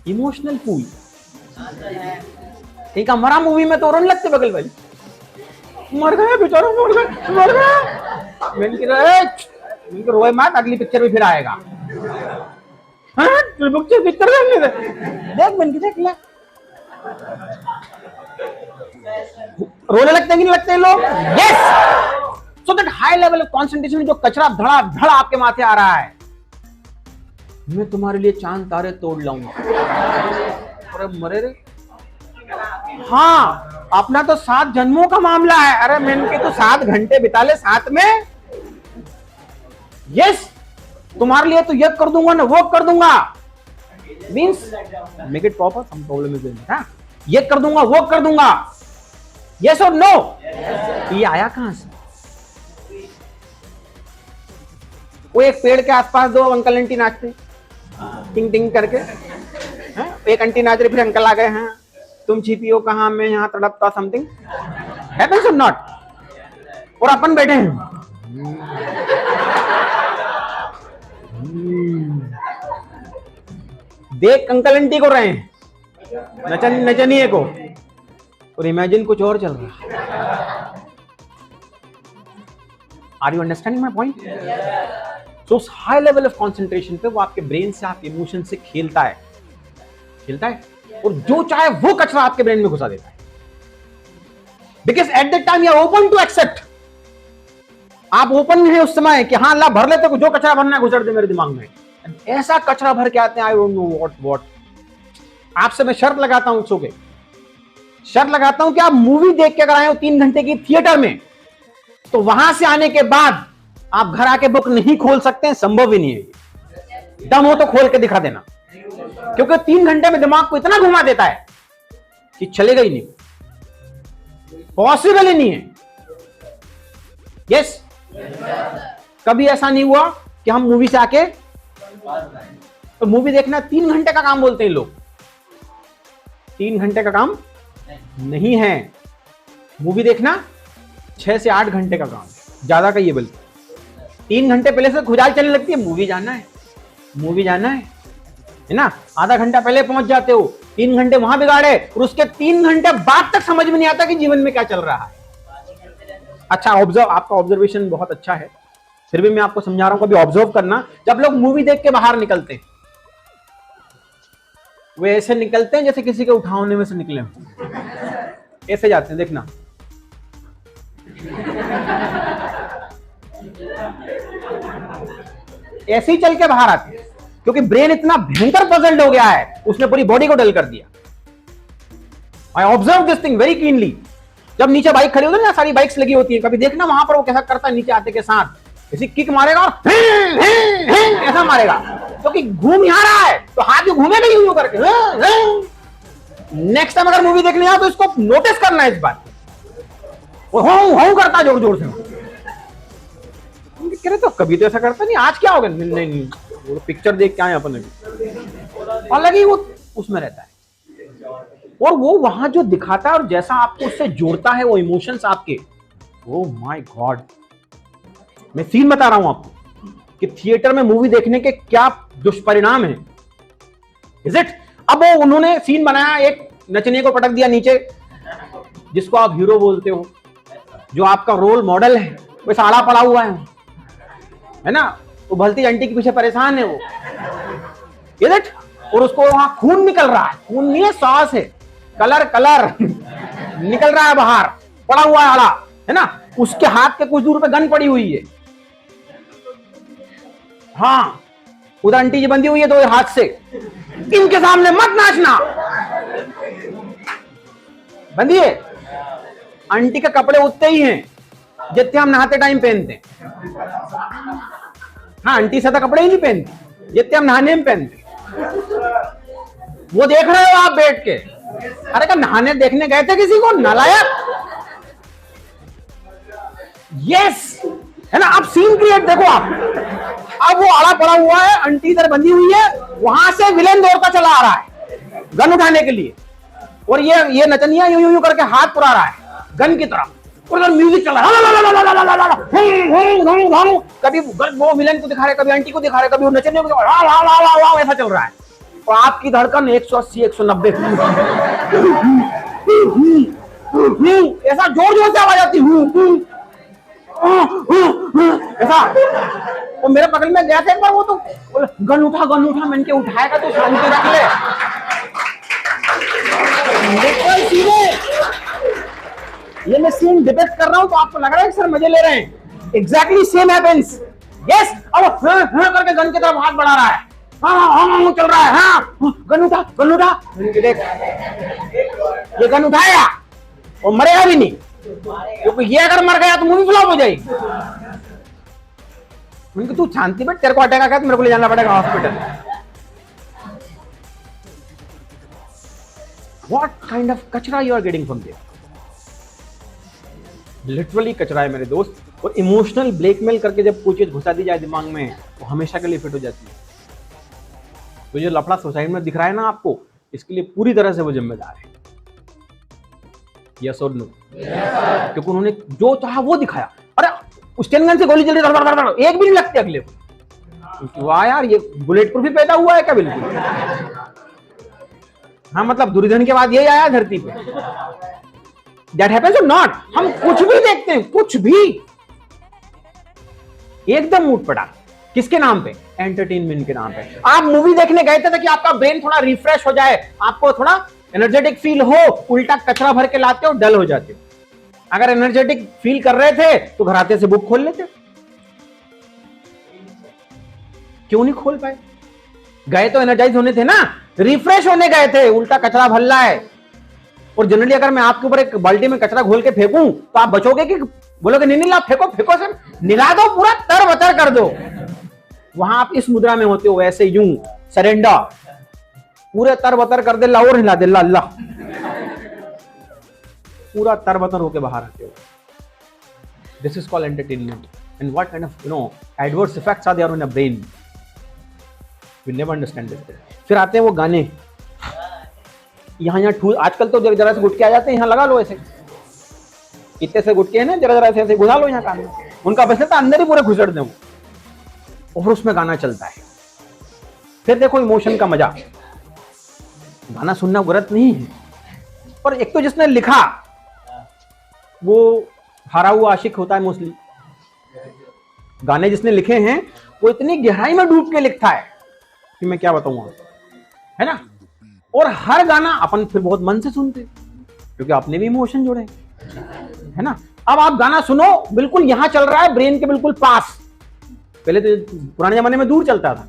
emotional fool. एक मरा मूवी में तो रोने लगते बगल वाली, मर गया बेचारा, मर गया मर गया। मैंने रोए मत, अगली पिक्चर में फिर आएगा। पिक्चर देखने दे, देख मन की देख ले। रोने लगते हैं कि नहीं लगते हैं लोग? Yes. So that high level of concentration, जो कचरा धड़ा धड़ा आपके माथे आ रहा है, मैं तुम्हारे लिए चांद तारे तोड़ लाऊंगा। अरे मरे रे, हाँ अपना तो 7 जन्मों का मामला है। अरे मैंने के तो 7 घंटे बिता ले साथ में। यस, तुम्हारे लिए तो ये कर दूंगा ना वो कर दूंगा, means make it proper, some problem is there. हाँ, ये कर दूंगा वो कर दूंगा, यस और नो। ये आया कहां से? वो एक पेड़ के आसपास 2 अंकल आंटी नाचते टिंग टिंग करके, एक आंटी नाच रही, फिर अंकल आ गए हैं, तुम छिपी हो कहां, मैं यहां तड़पता, समथिंग हैपेंस और नॉट। और अपन बैठे हैं देख अंकल आंटी को रहे हैं, नचनिए को, और इमेजिन कुछ और चल रहा है। Are you understanding my point? So उस हाई लेवल ऑफ कंसंट्रेशन पे वो आपके ब्रेन से, आपके इमोशन से खेलता है और जो चाहे वो कचरा आपके ब्रेन में घुसा देता है। Because at that time you are open to accept, आप ओपन है उस समय कि हाँ अल्लाह भर लेते, जो कचरा भरना है घुसर दे मेरे दिमाग में। ऐसा कचरा भर के आते हैं, आई डोंट नो व्हाट। आपसे मैं शर्त लगाता हूं, सो के शर्त लगाता हूं कि आप मूवी देख के अगर आए हो 3 घंटे की थिएटर में, तो वहां से आने के बाद आप घर आके बुक नहीं खोल सकते हैं, संभव ही नहीं है। दम हो तो खोल के दिखा देना, क्योंकि 3 घंटे में दिमाग को इतना घुमा देता है कि चलेगा ही नहीं, पॉसिबल ही नहीं है। यस, कभी ऐसा नहीं हुआ कि हम मूवी से आके तो मूवी देखना 3 घंटे का काम बोलते हैं लोग। 3 घंटे का काम नहीं है मूवी देखना, 6 से 8 घंटे का काम, ज्यादा का ये बल्कि। 3 घंटे पहले से खुजाल चलने लगती है, मूवी जाना है, मूवी जाना है ना। आधा घंटा पहले पहुंच जाते हो, 3 घंटे वहां बिगाड़े, और उसके 3 घंटे बाद तक समझ में नहीं आता कि जीवन में क्या चल रहा है। अच्छा ऑब्जर्व, आपका ऑब्जर्वेशन बहुत अच्छा है, फिर भी मैं आपको समझा रहा हूं, कभी ऑब्जर्व करना। जब लोग मूवी देख के बाहर निकलते हैं, वे ऐसे निकलते हैं जैसे किसी के उठाने में से निकले हों, ऐसे जाते हैं, देखना। ऐसे ही चल के बाहर आते हैं, क्योंकि ब्रेन इतना भयंकर पजल्ड हो गया है, उसने पूरी बॉडी को डल कर दिया। I observe this thing very keenly. जब नीचे बाइक खड़ी होती है ना, सारी बाइक्स लगी होती है, कभी देखना वहां पर वो कैसा करता है नीचे आते के साथ, ऐसी किक मारेगा और ऐसा मारेगा, क्योंकि घूम यहां रहा है तो हाथ भी घूमेगा यूं करके। नेक्स्ट टाइम अगर मूवी देखने आओ तो इसको नोटिस करना है इस बात, वो हो करता जोर जोर से। कह रहे तो कभी तो ऐसा करता नहीं, आज क्या होगा? नहीं, वो पिक्चर देख के आए अपन अभी, अलग ही वो उसमें रहता है, और वो वहां जो दिखाता है और जैसा आपको उससे जोड़ता है वो इमोशंस आपके, ओह माय गॉड। मैं सीन बता रहा हूं आपको कि थिएटर में मूवी देखने के क्या दुष्परिणाम है। Is it? अब वो उन्होंने सीन बनाया, एक नचने को पटक दिया नीचे, जिसको आप हीरो बोलते हो, जो आपका रोल मॉडल है, वो साड़ा पड़ा हुआ है ना, तो भलती आंटी के पीछे परेशान है वो, इज इट? और उसको वहां खून निकल रहा है, खून नहीं है, सांस है, कलर निकल रहा है बाहर, पड़ा हुआ है आड़ा, है ना। उसके हाथ के कुछ दूर पे गन पड़ी हुई है, हाँ, उधर आंटी जी बंधी हुई है 2 हाथ से, इनके सामने मत नाचना, बंधिए। आंटी के कपड़े उतने ही हैं जितने हम नहाते टाइम पहनते हैं, हाँ, आंटी ज्यादा कपड़े ही नहीं पहनती जितने हम नहाने में पहनते। वो देख रहे हो आप बैठ के, अरे क्या नहाने देखने गए थे किसी को? नालायक। यस, है ना। अब सीन क्रिएट देखो आप, अब वो आड़ा पड़ा हुआ है, आंटी इधर बंधी हुई है, वहां से विलेन दौड़ता चला आ रहा है गन उठाने के लिए, और ये नचनिया यूं यूं करके हाथ पुरा रहा है गन की तरफ, और उधर म्यूजिक चल रहा है, कभी वो विलेन को दिखा रहे, कभी आंटी को दिखा रहे, कभी वो नचनिया को दिखा रहे, ऐसा चल रहा है, और आपकी धड़कन 180 190 ऐसा जोर जोर से आवाज आती ऐसा। और मेरे बगल में गया था एक बार, वो तो गन उठा, मैंने के उठाएगा तो शांति रख ले, ये मैं सीन डिपेक्ट कर रहा हूं तो आपको लग रहा है कि सर मजे ले रहे हैं, एग्जैक्टली सेम हैपेंस। यस, अब करके गन की तरफ हाथ बढ़ा रहा है, हाँ चल रहा है, हाँ गन उठा, देख ये गन उठाया और मरेगा भी नहीं, क्योंकि ये अगर मर गया तो मूवी फ्लॉप हो जाएगी। उनकी तू शांति बैठ, तेरे को अटैक आ गया तो मेरे को ले जाना पड़ेगा हॉस्पिटल। What kind of कचरा you are getting from there? Literally कचरा है मेरे दोस्त। और इमोशनल ब्लैकमेल करके जब कोई चीज घुसा दी जाए दिमाग में, वो हमेशा के लिए फिट हो जाती है। तो जो लफड़ा सोसाइटी में दिख रहा है ना आपको, इसके लिए पूरी तरह से वो जिम्मेदार है। यस और नो? क्योंकि उन्होंने जो चाहा वो दिखाया। अरे स्टेन गन से गोली चल रही, एक भी नहीं लगती अगले को। वाह यार, ये बुलेट प्रूफ ही पैदा हुआ है क्या? बिल्कुल। हाँ, मतलब दुर्योधन के बाद यही आया धरती पे। That happens or not? हम कुछ भी देखते हैं, कुछ भी एकदम मूड पड़ा, किसके नाम पे? एंटरटेनमेंट के नाम पे। आप मूवी देखने गए थे कि आपका ब्रेन थोड़ा रिफ्रेश हो जाए, आपको थोड़ा एनर्जेटिक फील हो, उल्टा कचरा भर के लाते हो, डल हो जाते हो। अगर एनर्जेटिक फील कर रहे थे तो घर आते से बुक खोल लेते। क्यों नहीं खोल पाए? गए तो एनर्जाइज होने थे ना, रिफ्रेश होने गए थे, उल्टा कचरा भल्ला है। और जनरली अगर मैं आपके ऊपर एक बाल्टी में कचरा घोल के फेंकूं तो आप बचोगे कि बोलोगे नहीं ला, फेंको सर, निला दो, पूरा तर बतर कर दो। वहां आप इस मुद्रा में होते हो, ऐसे यूं सरेंडर, पूरे तर बतर कर दे, और हिला दे, अल्लाह, पूरा तर बतर होके बाहर आते हो। This is called entertainment. And what kind of adverse effects are there in a brain? We never understand this. फिर आते हैं वो गाने, यहाँ ठूस, आजकल तो जरा से गुटके आ जाते हैं, यहाँ लगा लो ऐसे, इतने से गुटके हैं ना, जरा से ऐसे घुसा लो यहाँ कान में, उनका बस था अंदर ही पूरे घुसड़ दें और उसमें गाना चलता है। फिर देखो इमोशन का मजा, गाना सुनना गलत नहीं है, पर एक तो जिसने लिखा वो हारा हुआ आशिक होता है मोस्टली। गाने जिसने लिखे हैं वो इतनी गहराई में डूब के लिखता है कि मैं क्या बताऊं, है ना। और हर गाना अपन फिर बहुत मन से सुनते क्योंकि आपने भी इमोशन जोड़े, है ना। अब आप गाना सुनो, बिल्कुल यहां चल रहा है, ब्रेन के बिल्कुल पास। पहले तो पुराने जमाने में दूर चलता था,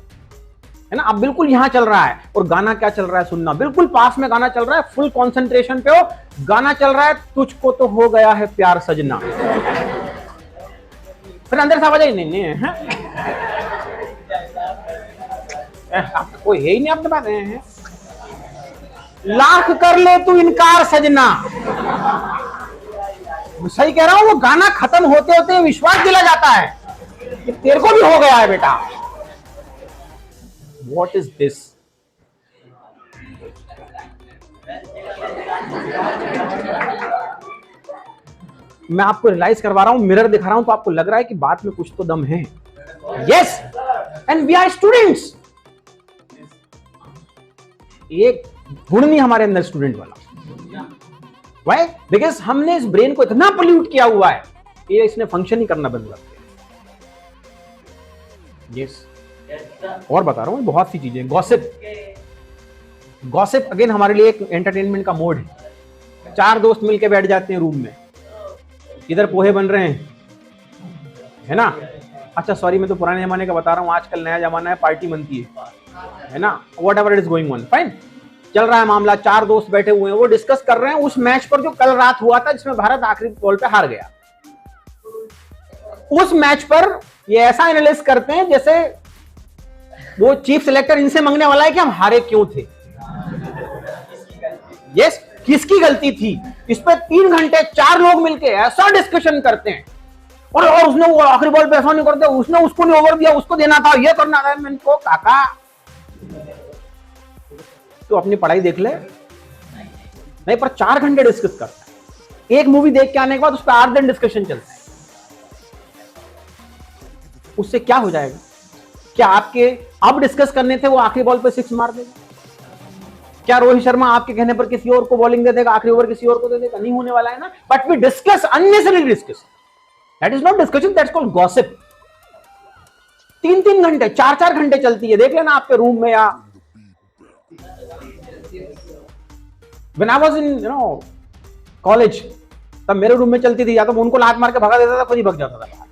है ना, अब बिल्कुल यहां चल रहा है। और गाना क्या चल रहा है सुनना, बिल्कुल पास में गाना चल रहा है, फुल कंसंट्रेशन पे हो, गाना चल रहा है, तुझको तो हो गया है प्यार सजना। फिर अंदर से आवाज आई, नहीं है कोई है ही नहीं आपके पास, है लाख कर ले तू इनकार सजना। सही कह रहा हूं, वो गाना खत्म होते होते विश्वास दिला जाता है कि तेरे को भी हो गया है बेटा। What is this? मैं आपको रियलाइज करवा रहा हूं, मिरर दिखा रहा हूं, तो आपको लग रहा है कि बात में कुछ तो दम है। Yes, and we are students. एक गुण नहीं हमारे अंदर स्टूडेंट वाला। व्हाई? बिकॉज हमने इस ब्रेन को इतना पोल्यूट किया हुआ है कि इसने फंक्शन ही करना बंद कर दिया। यस, और बता रहा हूं बहुत सी चीजें। गॉसिप, गॉसिप अगेन हमारे लिए एक एंटरटेनमेंट का मोड है। चार दोस्त मिलके बैठ जाते हैं रूम में, इधर पोहे बन रहे हैं, है ना। अच्छा सॉरी, मैं तो पुराने जमाने का बता रहा हूं, आजकल नया जमाना है, पार्टी बनती है ना। What ever it is going on, fine, चल रहा है मामला। चार दोस्त बैठे हुए हैं, वो डिस्कस कर रहे हैं उस मैच पर जो कल रात हुआ था, जिसमें भारत आखिरी बॉल पे हार गया। उस मैच पर ये ऐसा एनालिसिस करते हैं जैसे वो चीफ सिलेक्टर इनसे मांगने वाला है कि हम हारे क्यों थे। यस, किसकी गलती थी, इस पे 3 घंटे 4 लोग मिलके ऐसा डिस्कशन करते हैं। और उसने वो आखिरी बॉल पे ऐसा नहीं करते, उसने उसको नहीं ओवर दिया, उसको देना था, ये करना था। मैंने को काका तो अपनी पढ़ाई देख ले, नहीं पर 4 घंटे डिस्कस करता है। एक मूवी देख के आने के बाद उस पर 8 दिन डिस्कशन चलता है। उससे क्या हो जाएगा? क्या आपके अब डिस्कस करने थे वो आखिरी बॉल पे 6 मार देगा? क्या रोहित शर्मा आपके कहने पर किसी और को बॉलिंग दे देगा, आखिरी ओवर किसी और को दे देगा? नहीं होने वाला है ना। But we discuss unnecessary discuss, that is not discussion, that's called gossip. 3-3 घंटे 4-4 घंटे चलती है, देख लेना आपके रूम में। या When I was in college, तब मेरे रूम में चलती थी, या तो मैं उनको लात मार के भगा देता था, खुद ही भग जाता था।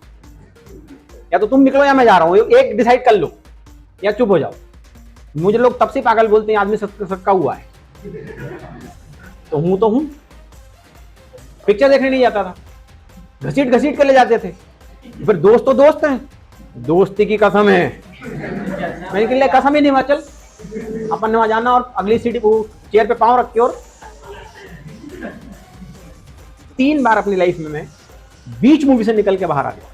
या तो तुम निकलो या मैं जा रहा हूं, एक डिसाइड कर लो, या चुप हो जाओ। मुझे लोग तब से पागल बोलते हैं, आदमी सक्का हुआ है। तो हूं पिक्चर देखने नहीं जाता था, घसीट घसीट के ले जाते थे। फिर दोस्त तो दोस्त हैं, दोस्ती की कसम है, मेरे के लिए कसम ही नहीं। वहां चल, अपन ने वहां जाना और अगली सीट चेयर पे पांव रख के। और 3 बार अपनी लाइफ में मैं बीच मूवी से निकल के बाहर आ गया,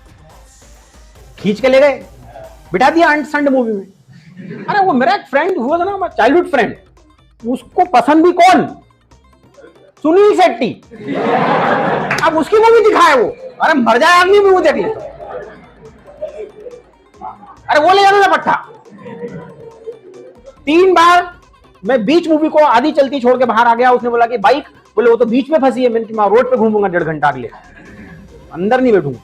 खींच के ले गए, बिठा दिया अंडरस्टैंड मूवी में। अरे वो मेरा एक फ्रेंड हुआ था ना, चाइल्डहुड फ्रेंड, उसको पसंद भी कौन? सुनील शेट्टी। अब उसकी मूवी दिखाए वो, अरे मर जाए आदमी भी वो देख ले। अरे वो ले जाना था पट्टा। 3 बार मैं बीच मूवी को आधी चलती छोड़ के बाहर आ गया। उसने बोला कि बाइक, बोले वो तो बीच में फंसी है। मैं रोड पे घूमूंगा 1.5 घंटा, अगले अंदर नहीं बैठूंगा।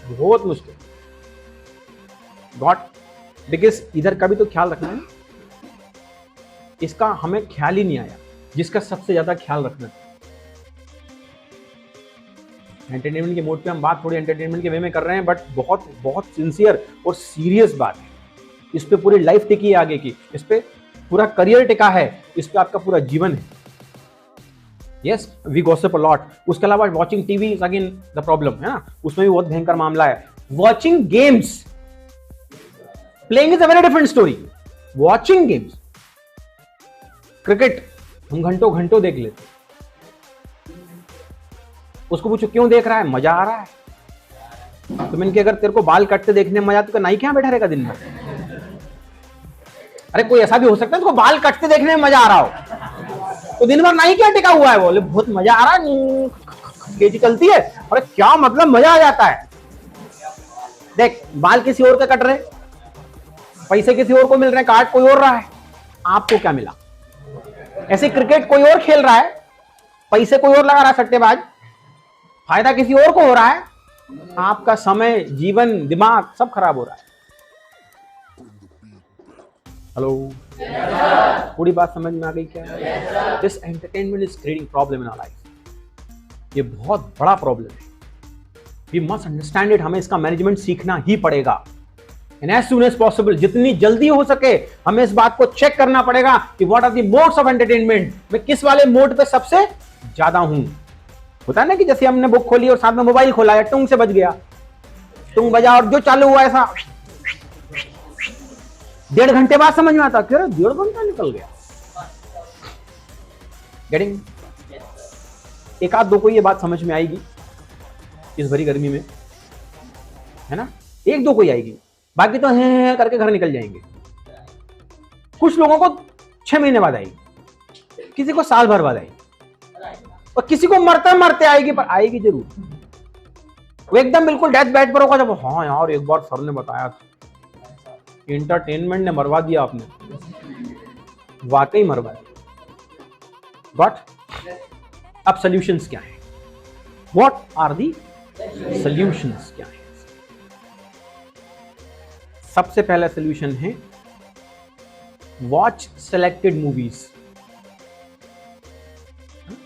बहुत मुश्किल गॉट, बिकॉज इधर का भी तो ख्याल रखना है। इसका हमें ख्याल ही नहीं आया, जिसका सबसे ज्यादा ख्याल रखना है। एंटरटेनमेंट के मोड पे हम बात थोड़ी एंटरटेनमेंट के वे में कर रहे हैं, बट बहुत बहुत सिंसियर और सीरियस बात है। इस पे पूरी लाइफ टिकी है आगे की, इस पे पूरा करियर टिका है, इस पे आपका पूरा जीवन है। Yes, we gossip a lot. उसके अलावा watching TV is again the problem, है ना, उसमें भी बहुत भयंकर मामला है। Watching games, playing is a very different story. Watching games, cricket हम घंटों घंटों देख लेते, उसको पूछो क्यों देख रहा है? मजा आ रहा है। तो मैंने कि अगर तेरे को बाल कटते देखने में मजा, तो नाई क्या बैठा रहेगा दिन में? अरे कोई ऐसा भी हो सकता है उसको बाल कटते देखने में मजा आ रहा हो, तो दिन भर नहीं क्या टिका हुआ है, बोले बहुत मजा आ रहा है, केजी चलती है, अरे क्या मतलब मजा आ जाता है। देख बाल किसी और के कट रहे, पैसे किसी और को मिल रहे हैं, कार्ड कोई और रहा है, आपको क्या मिला? ऐसे क्रिकेट कोई और खेल रहा है, पैसे कोई और लगा रहा है सट्टेबाज, फायदा किसी और को हो रहा है, आपका समय, जीवन, दिमाग सब खराब हो रहा है। हेलो, पूरी बात समझ में आ गई क्या? This entertainment is creating problem in our life. ये बहुत बड़ा प्रॉब्लम है, वी मस्ट अंडरस्टैंड इट। हमें इसका मैनेजमेंट सीखना ही पड़ेगा and as soon as possible, जितनी जल्दी हो सके हमें इस बात को चेक करना पड़ेगा कि what are the modes of entertainment, मैं किस वाले मोड पे सबसे ज्यादा हूं। होता है ना कि जैसे हमने बुक खोली और साथ में मोबाइल खोला है, टुंग से बज गया, टुंग बजा और जो चालू हुआ ऐसा 1.5 घंटे बाद समझ में आता कि 1.5 घंटा निकल गया। गेटिंग? एक आध दो को ये बात समझ में आएगी इस भरी गर्मी में, है ना, एक दो को ही आएगी, बाकी तो हैं करके घर निकल जाएंगे। कुछ लोगों को 6 महीने बाद आएगी, किसी को साल भर बाद आएगी, और किसी को मरते मरते आएगी, पर आएगी जरूर। वो एकदम बिल्कुल डेथ बेड पर होगा जब हाँ यार एक बार सर ने बताया था, इंटरटेनमेंट ने मरवा दिया आपने, वाकई मरवा दिया। बट अब सॉल्यूशंस क्या है? व्हाट आर दी सॉल्यूशंस क्या है? सबसे पहला सॉल्यूशन है वॉच सेलेक्टेड मूवीज।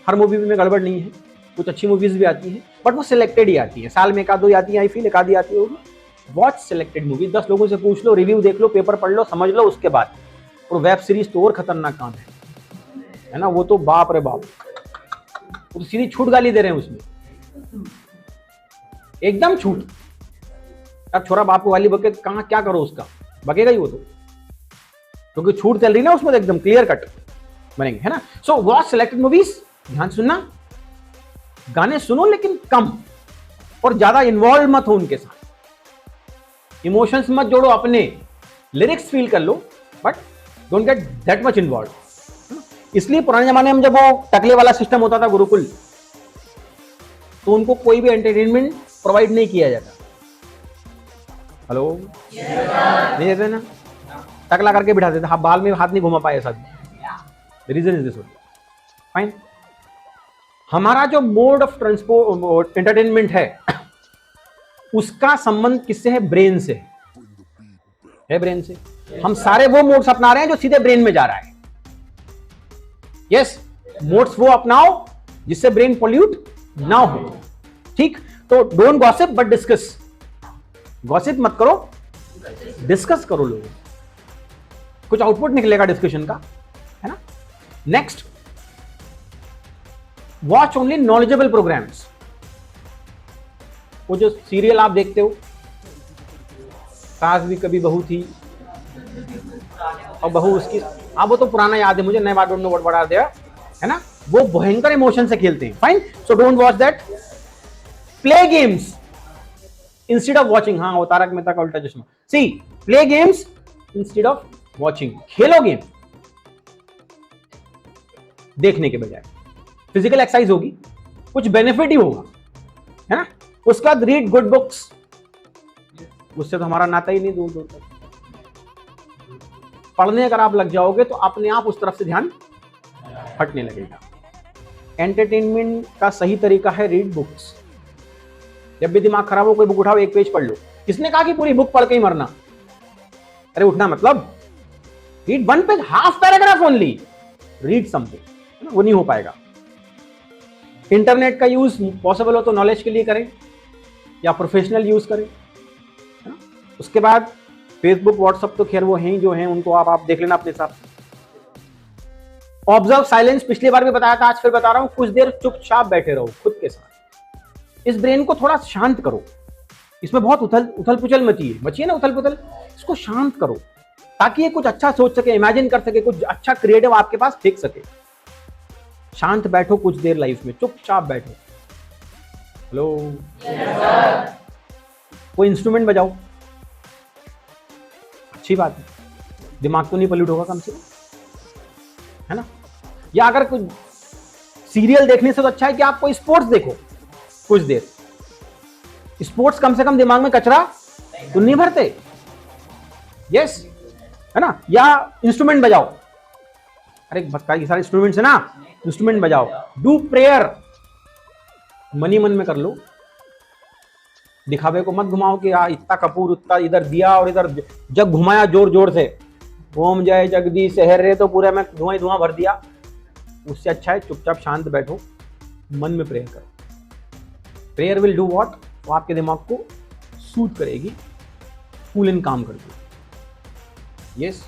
हर मूवी में गड़बड़ नहीं है, कुछ अच्छी मूवीज भी आती है, बट वो सिलेक्टेड ही आती है, साल में एक आध दो आती है, आई फील एक आधी आती होगी। वॉच सिलेक्टेड मूवी, 10 लोगों से पूछ लो, रिव्यू देख लो, पेपर पढ़ लो, समझ लो, उसके बाद। और वेब सीरीज तो और खतरनाक काम है ना, वो तो बाप रे बाप, वो तो सीधी छूट गाली दे रहे हैं उसमें, एकदम छूट। अब छोरा बाप को गाली बके कहां क्या करो, उसका बकेगा ही वो तो, क्योंकि छूट चल रही ना उसमें, एकदम क्लियर कट बनेंगे, है ना। सो वॉच सिलेक्टेड मूवीज, ध्यान सुनना, गाने सुनो लेकिन कम, और ज्यादा इन्वॉल्व मत हो उनके साथ, इमोशंस मत जोड़ो अपने, लिरिक्स फील कर लो but don't get that much involve. इसलिए पुराने जमाने में जब वो टकले वाला सिस्टम होता था गुरुकुल, तो उनको कोई भी एंटरटेनमेंट प्रोवाइड नहीं किया जाता। हेलो, नहीं देते ना, टकला करके बिठा देते, हाँ बाल में हाथ नहीं घुमा पाए ऐसा। Reason is this only. Fine, हमारा जो मोड ऑफ ट्रांसपोर्ट एंटरटेनमेंट है उसका संबंध किससे है? ब्रेन से है, ब्रेन से। हम सारे वो मोड्स अपना रहे हैं जो सीधे ब्रेन में जा रहा है। यस, मोड्स वो अपनाओ जिससे ब्रेन पोल्यूट ना हो, ठीक। तो don't gossip but discuss, gossip मत करो, डिस्कस करो लोगों, कुछ आउटपुट निकलेगा डिस्कशन का, है ना। Next, watch only knowledgeable programs. वो जो सीरियल आप देखते हो, सास भी कभी बहू थी, और बहू उसकी, वो तो पुराना याद है मुझे, नए बात don't know what are there, है ना। वो भयंकर इमोशन से खेलते हैं। Fine, so don't watch that. Play games instead of watching. हाँ, वो Tarak Mehta ka Ulta Chashma. See, play games instead of watching. खेलो गेम देखने के बजाय, फिजिकल एक्सरसाइज होगी, कुछ बेनिफिट ही होगा, है ना। उसका रीड गुड बुक्स, उससे तो हमारा नाता ही नहीं दूर दूर तक। पढ़ने अगर आप लग जाओगे तो अपने आप उस तरफ से ध्यान हटने लगेगा। एंटरटेनमेंट का सही तरीका है रीड बुक्स। जब भी दिमाग खराब हो, कोई बुक उठाओ, एक पेज पढ़ लो। किसने कहा कि पूरी बुक पढ़ के ही मरना? अरे उठना मतलब read 1 page, half paragraph only, read something, वो नहीं हो पाएगा। इंटरनेट का यूज पॉसिबल हो तो नॉलेज के लिए करें या प्रोफेशनल यूज करें, है ना। उसके बाद फेसबुक व्हाट्सएप तो खैर वो हैं जो हैं, उनको आप देख लेना अपने हिसाब से। ऑब्जर्व साइलेंस, पिछली बार भी बताया था, आज फिर बता रहा हूं, कुछ देर चुपचाप बैठे रहो खुद के साथ। इस ब्रेन को थोड़ा शांत करो, इसमें बहुत उथल पुथल मची है ना, उथल पुथल, इसको शांत करो ताकि ये कुछ अच्छा सोच सके, इमेजिन कर सके, कुछ अच्छा क्रिएटिव आपके पास फेंक सके। शांत बैठो कुछ देर लाइफ में, चुपचाप बैठो। हेलो, कोई इंस्ट्रूमेंट बजाओ, अच्छी बात है, दिमाग तो नहीं पल्यूट होगा कम से कम, है ना? या अगर कुछ सीरियल देखने से तो अच्छा है कि आप कोई स्पोर्ट्स देखो कुछ देर। स्पोर्ट्स कम से कम दिमाग में कचरा तो नहीं भरते, यस, है ना? या इंस्ट्रूमेंट बजाओ, अरे भक्का सारे इंस्ट्रूमेंट्स है ना, इंस्ट्रूमेंट बजाओ। डू प्रेयर, मन ही मन में कर लो, दिखावे को मत घुमाओ कि इतना कपूर उतना इधर दिया और इधर जग घुमाया जोर जोर से, ओम जय जगदीश हरे, तो पूरे में धुआं ही धुआं भर दिया। उससे अच्छा है चुपचाप शांत बैठो, मन में प्रेयर करो। प्रेयर विल डू व्हाट, वो आपके दिमाग को सूट करेगी, कूल एंड काम करती। Yes,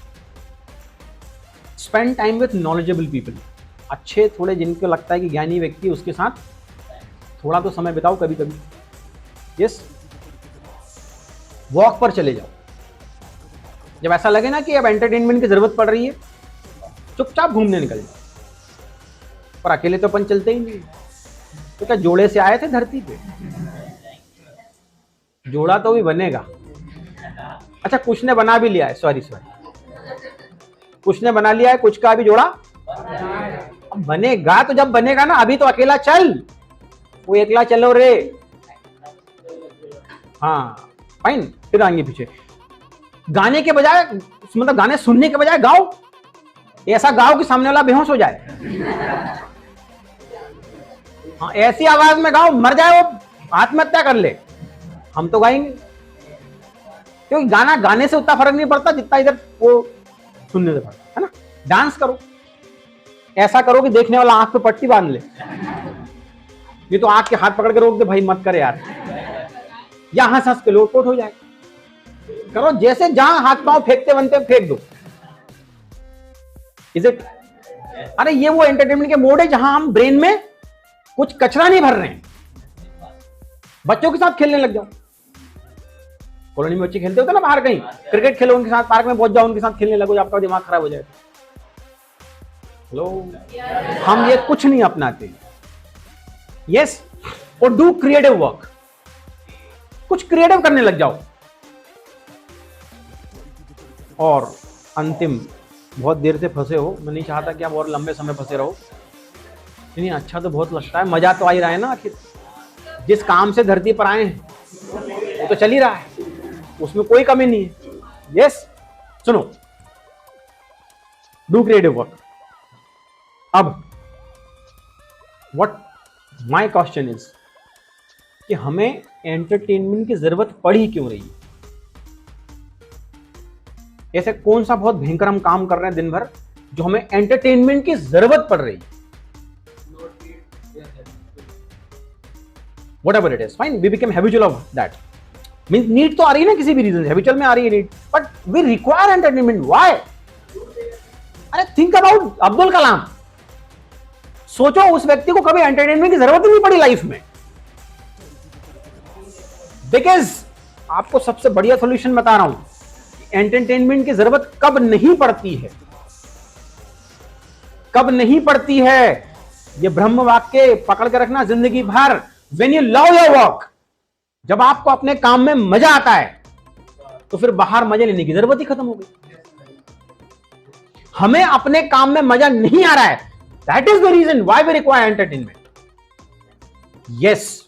spend time with knowledgeable people, अच्छे थोड़े जिनको लगता है कि ज्ञानी व्यक्ति, उसके साथ थोड़ा तो समय बिताओ कभी कभी। यस, वॉक पर चले जाओ, जब ऐसा लगे ना कि अब एंटरटेनमेंट की जरूरत पड़ रही है, चुपचाप घूमने निकल जाओ। पर अकेले तो अपन चलते ही नहीं, तो क्या जोड़े से आए थे धरती पे, जोड़ा तो भी बनेगा। अच्छा, कुछ ने बना भी लिया है, सॉरी कुछ ने बना लिया है, कुछ का भी जोड़ा अब बनेगा। तो जब बनेगा ना, अभी तो अकेला चल, वो एकला चलो रे, हाँ फाइन, फिर आएंगे पीछे। गाने के बजाय, मतलब गाने सुनने के बजाय गाओ, ऐसा गाओ कि सामने वाला बेहोश हो जाए। हाँ, ऐसी आवाज में गाओ, मर जाए वो, आत्महत्या कर ले, हम तो गाएंगे। क्योंकि गाना गाने से उतना फर्क नहीं पड़ता जितना इधर वो सुनने से पड़ता है ना। डांस करो, ऐसा करो कि देखने वाला आंख पे पट्टी बांध ले, ये तो आंख के हाथ पकड़ के रोक दे, भाई मत कर यार, या हंस हंस के लोटपोट हो जाए। करो जैसे जहां हाथ पांव फेंकते बनते फेंक दो। Is it? अरे ये वो एंटरटेनमेंट के मोड है जहां हम ब्रेन में कुछ कचरा नहीं भर रहे हैं। बच्चों के साथ खेलने लग जाओ, कॉलोनी में बच्चे खेलते होते ना बाहर, कहीं क्रिकेट खेलो उनके साथ, पार्क में पहुंच जाओ उनके साथ खेलने लगो, आपका दिमाग खराब हो जाए। हेलो, हम ये कुछ नहीं अपनाते। यस, और डू क्रिएटिव वर्क, कुछ क्रिएटिव करने लग जाओ। और अंतिम, बहुत देर से फंसे हो, मैं नहीं चाहता कि आप और लंबे समय फंसे रहो। नहीं, अच्छा तो बहुत लगता है, मजा तो आ ही रहा है ना, आखिर जिस काम से धरती पर आए हैं वो तो चल ही रहा है, उसमें कोई कमी नहीं है। यस, सुनो, डू क्रिएटिव वर्क। अब व्हाट माय क्वेश्चन इज कि हमें एंटरटेनमेंट की जरूरत पड़ी क्यों रही है? ऐसे कौन सा बहुत भयंकर हम काम कर रहे हैं दिन भर जो हमें एंटरटेनमेंट की जरूरत पड़ रही है? Whatever it is, fine, we became habitual of that. Means need तो आ रही है ना किसी भी रीजन से, habitual में आ रही है need, but we require entertainment. Why? अरे think about अब्दुल कलाम, सोचो उस व्यक्ति को कभी एंटरटेनमेंट की जरूरत ही नहीं पड़ी लाइफ में, बिकॉज आपको सबसे बढ़िया सोल्यूशन बता रहा हूं। एंटरटेनमेंट की जरूरत कब नहीं पड़ती है, कब नहीं पड़ती है, ये ब्रह्म वाक्य पकड़ के रखना जिंदगी भर। When you love your work, जब आपको अपने काम में मजा आता है तो फिर बाहर मजे लेने की जरूरत ही खत्म हो गई। हमें अपने काम में मजा नहीं आ रहा है, that is the reason why we require entertainment. Yes,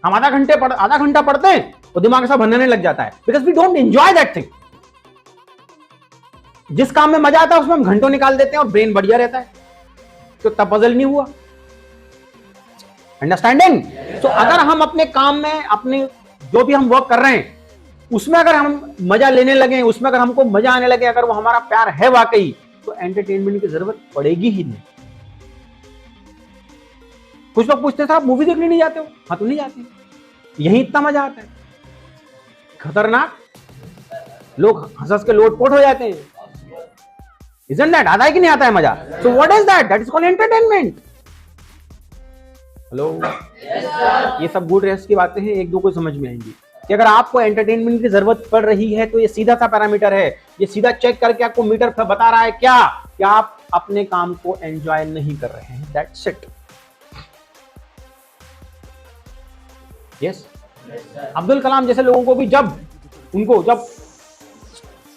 हम आधा घंटा पढ़ते हैं तो दिमाग ऐसा भरने लग जाता है, because we don't enjoy that thing. जिस काम में मजा आता है उसमें हम घंटों निकाल देते हैं और ब्रेन बढ़िया रहता है, तो तब पजल नहीं हुआ। अंडरस्टैंडिंग? तो अगर हम अपने काम में, अपने जो भी हम वर्क कर रहे हैं उसमें अगर हम मजा लेने लगे, उसमें अगर हमको मजा आने लगे, अगर वो हमारा प्यार है वाकई, तो एंटरटेनमेंट की जरूरत पड़ेगी ही नहीं। कुछ लोग पूछते हैं, आप मूवी देखने नहीं जाते हो? हाँ, तो नहीं जाते, यही इतना मजा आता है। खतरनाक, लोग हंस के लोटपोट हो जाते हैं। Isn't that? आता है कि नहीं आता है मजा? So what is that? That is called entertainment. Hello, ये सब गुड रेस्ट की बातें हैं, एक दो को समझ में आएंगी कि अगर आपको एंटरटेनमेंट की जरूरत पड़ रही है तो ये सीधा सा पैरामीटर है, ये सीधा चेक करके आपको मीटर बता रहा है क्या कि आप अपने काम को एंजॉय नहीं कर रहे हैं। That's it. Yes, Abdul Kalam जैसे लोगों को भी जब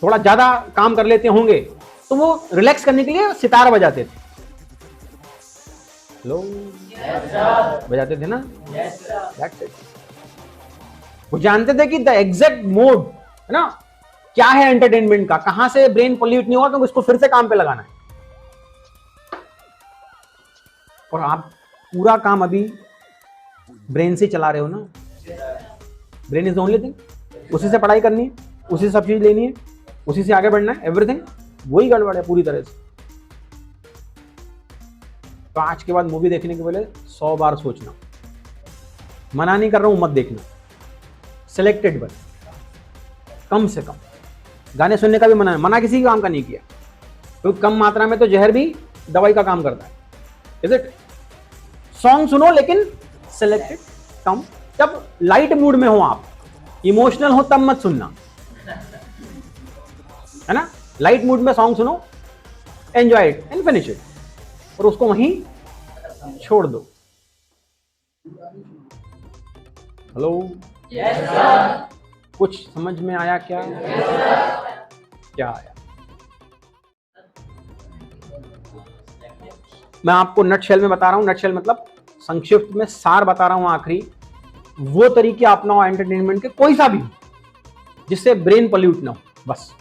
थोड़ा ज्यादा काम कर लेते होंगे तो वो रिलैक्स करने के लिए सितार बजाते थे। हेलो, बजाते थे ना। That's it. वो जानते थे कि द एग्जैक्ट मोड है ना क्या है एंटरटेनमेंट का, कहां से ब्रेन पोल्यूट नहीं होगा, क्योंकि उसको फिर से काम पे लगाना है। और आप पूरा काम अभी ब्रेन से चला रहे हो ना। Brain is the only thing, उसी से पढ़ाई करनी है, उसी से सब चीज लेनी है, उसी से आगे बढ़ना है, एवरीथिंग वही गड़बड़ है पूरी तरह से। तो आज के बाद मूवी देखने के पहले 100 बार सोचना। मना नहीं कर रहा हूं, मत देखना, सिलेक्टेड बस, कम से कम। गाने सुनने का भी मना है, मना किसी काम का नहीं किया, क्योंकि कम मात्रा में तो जहर भी दवाई का काम करता है। Is it? सॉन्ग सुनो लेकिन सिलेक्टेड, कम। जब लाइट मूड में हो आप, इमोशनल हो तब मत सुनना, है ना। लाइट मूड में सॉन्ग सुनो, enjoy it and finish it, और उसको वहीं छोड़ दो। हेलो, कुछ समझ में आया क्या? क्या आया? मैं आपको नटशेल में बता रहा हूं, नटशेल मतलब संक्षिप्त में सार बता रहा हूं। आखिरी वो तरीके अपनाओ एंटरटेनमेंट के, कोई सा भी, जिससे ब्रेन पोल्यूट ना हो। बस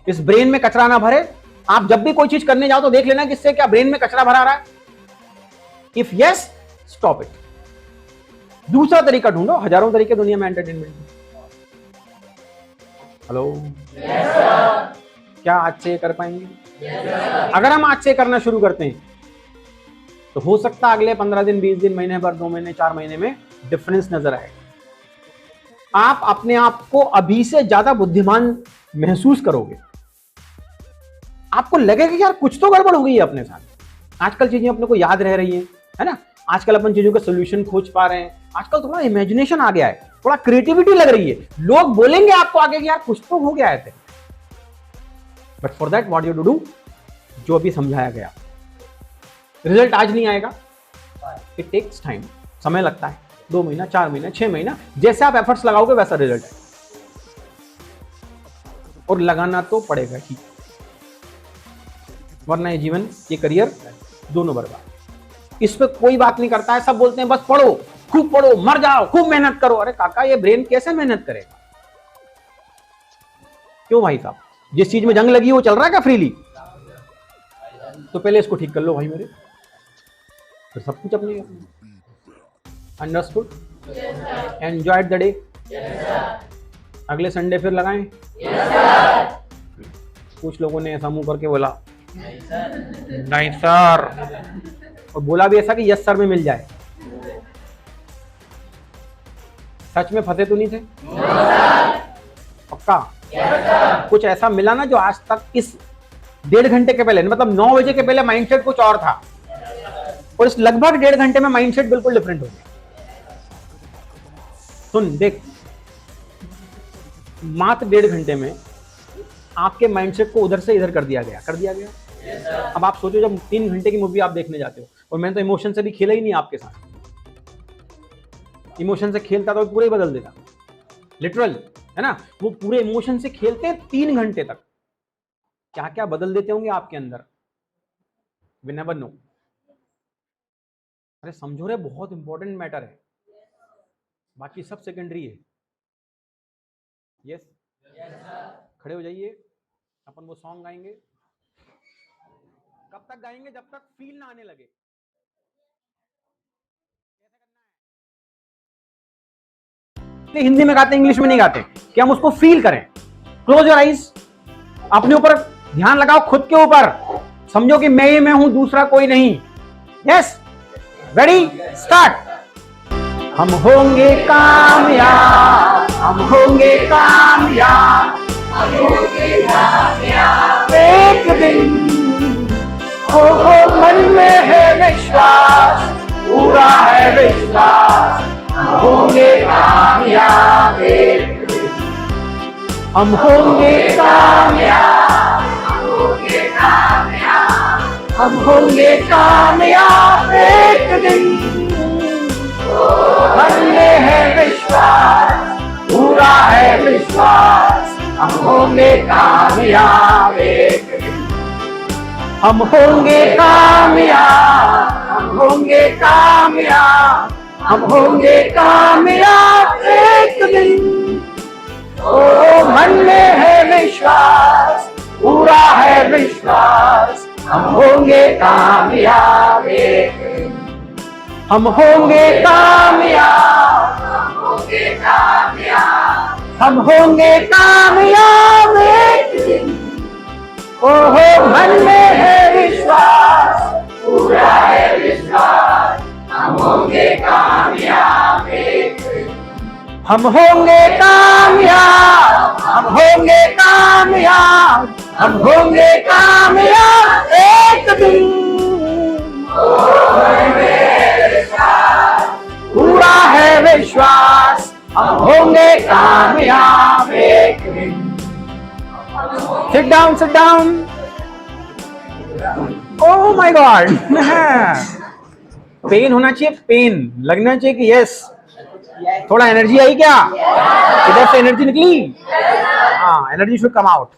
इस ब्रेन में कचरा ना भरे। आप जब भी कोई चीज करने जाओ तो देख लेना कि इससे क्या ब्रेन में कचरा भरा रहा है। If yes, stop it. दूसरा तरीका ढूंढो, हजारों तरीके दुनिया में एंटरटेनमेंट में। हेलो, क्या आज से कर पाएंगे? अगर हम आज से करना शुरू करते हैं तो हो सकता है अगले 15 दिन, 20 दिन, महीने भर, 2 महीने, 4 महीने में डिफरेंस नजर आएगा। आप अपने आप को अभी से ज्यादा बुद्धिमान महसूस करोगे। आपको लगेगा कि यार कुछ तो गड़बड़ हो गई है अपने साथ। आजकल चीजें अपने को याद रह रही है ना। आजकल अपन चीजों का सोल्यूशन खोज पा रहे हैं। आजकल थोड़ा इमेजिनेशन आ गया है, थोड़ा क्रिएटिविटी लग रही है। लोग बोलेंगे आपको आगे कि यार कुछ तो हो गया है। But for that what you to do, जो अभी समझाया गया। रिजल्ट आज नहीं आएगा, इट टेक्स टाइम, समय लगता है। 2 महीना, 4 महीना, 6 महीना, जैसे आप एफर्ट्स लगाओगे वैसा रिजल्ट है। और लगाना तो पड़ेगा ही, वरना ये जीवन, ये करियर दोनों बर्बाद। इस पे कोई बात नहीं करता है। सब बोलते हैं बस पढ़ो, खूब पढ़ो, मर जाओ, खूब मेहनत करो। अरे काका, ये ब्रेन कैसे मेहनत करेगा? क्यों भाई साहब? जिस चीज में जंग लगी वो चल रहा है क्या फ्रीली? तो पहले इसको ठीक कर लो भाई मेरे, फिर सब कुछ अपने। अंडरस्टूड? Enjoyed the day? अगले संडे फिर लगाएं? कुछ लोगों ने ऐसा मुंह करके बोला नहीं सर, और बोला भी ऐसा कि यस सर में मिल जाए। सच में फंसे तो नहीं थे? पक्का? कुछ ऐसा मिला ना जो आज तक इस 1.5 घंटे के पहले, मतलब 9 बजे के पहले माइंडसेट कुछ और था, और इस लगभग 1.5 घंटे में माइंडसेट बिल्कुल डिफरेंट हो गया। सुन देख, मात्र 1.5 घंटे में आपके माइंडसेट को उधर से इधर कर दिया गया। अब आप सोचो, जब 3 घंटे की मूवी आप देखने जाते हो, और मैंने तो इमोशन से भी खेला ही नहीं आपके साथ। इमोशन से खेलता तो पूरे ही बदल देता, लिटरल, है ना। वो पूरे इमोशन से खेलते हैं 3 घंटे तक, क्या क्या बदल देते होंगे आपके अंदर, वी नेवर नो। अरे समझो रे, बहुत इंपॉर्टेंट मैटर है, बाकी सब सेकेंडरी है। यस, खड़े हो जाइए, अपन वो सॉन्ग गाएंगे। कब तक गाएंगे? जब तक फील ना आने लगे। हिंदी में गाते, इंग्लिश में नहीं गाते, कि हम उसको फील करें। क्लोज योर आइज, अपने ऊपर ध्यान लगाओ, खुद के ऊपर समझो कि मैं ही मैं हूं, दूसरा कोई नहीं। Yes, ready, start. हम होंगे कामयाब, हम होंगे कामयाब, हम होंगे कामयाब एक दिन। हो मन में है विश्वास, पूरा है विश्वास, हम होंगे कामयाब एक दिन। हम होंगे कामयाब, हम होंगे कामयाब, हम होंगे कामयाब एक दिन। मन में है विश्वास, पूरा है विश्वास, हम होंगे होंगे कामयाब एक दिन, हम होंगे कामयाब, हम होंगे कामयाब, हम होंगे कामयाब एक दिन। ओ मन में है विश्वास, पूरा है विश्वास, हम होंगे कामयाब एक दिन, हम होंगे कामयाब, हम होंगे कामयाब, हम होंगे कामयाब एक दिन। ओहो मन में है विश्वास, पूरा है विश्वास, हम होंगे कामयाब एक दिन, हम होंगे कामयाब, हम होंगे कामयाब, हम होंगे कामयाब एक दिन। पूरा है विश्वास, हम होंगे कामयाब एक दिन। Sit down, sit down. Oh my God. Pain होना चाहिए, पेन लगना चाहिए कि यस थोड़ा एनर्जी आई क्या, इधर से एनर्जी निकली, हाँ एनर्जी शुड कम आउट।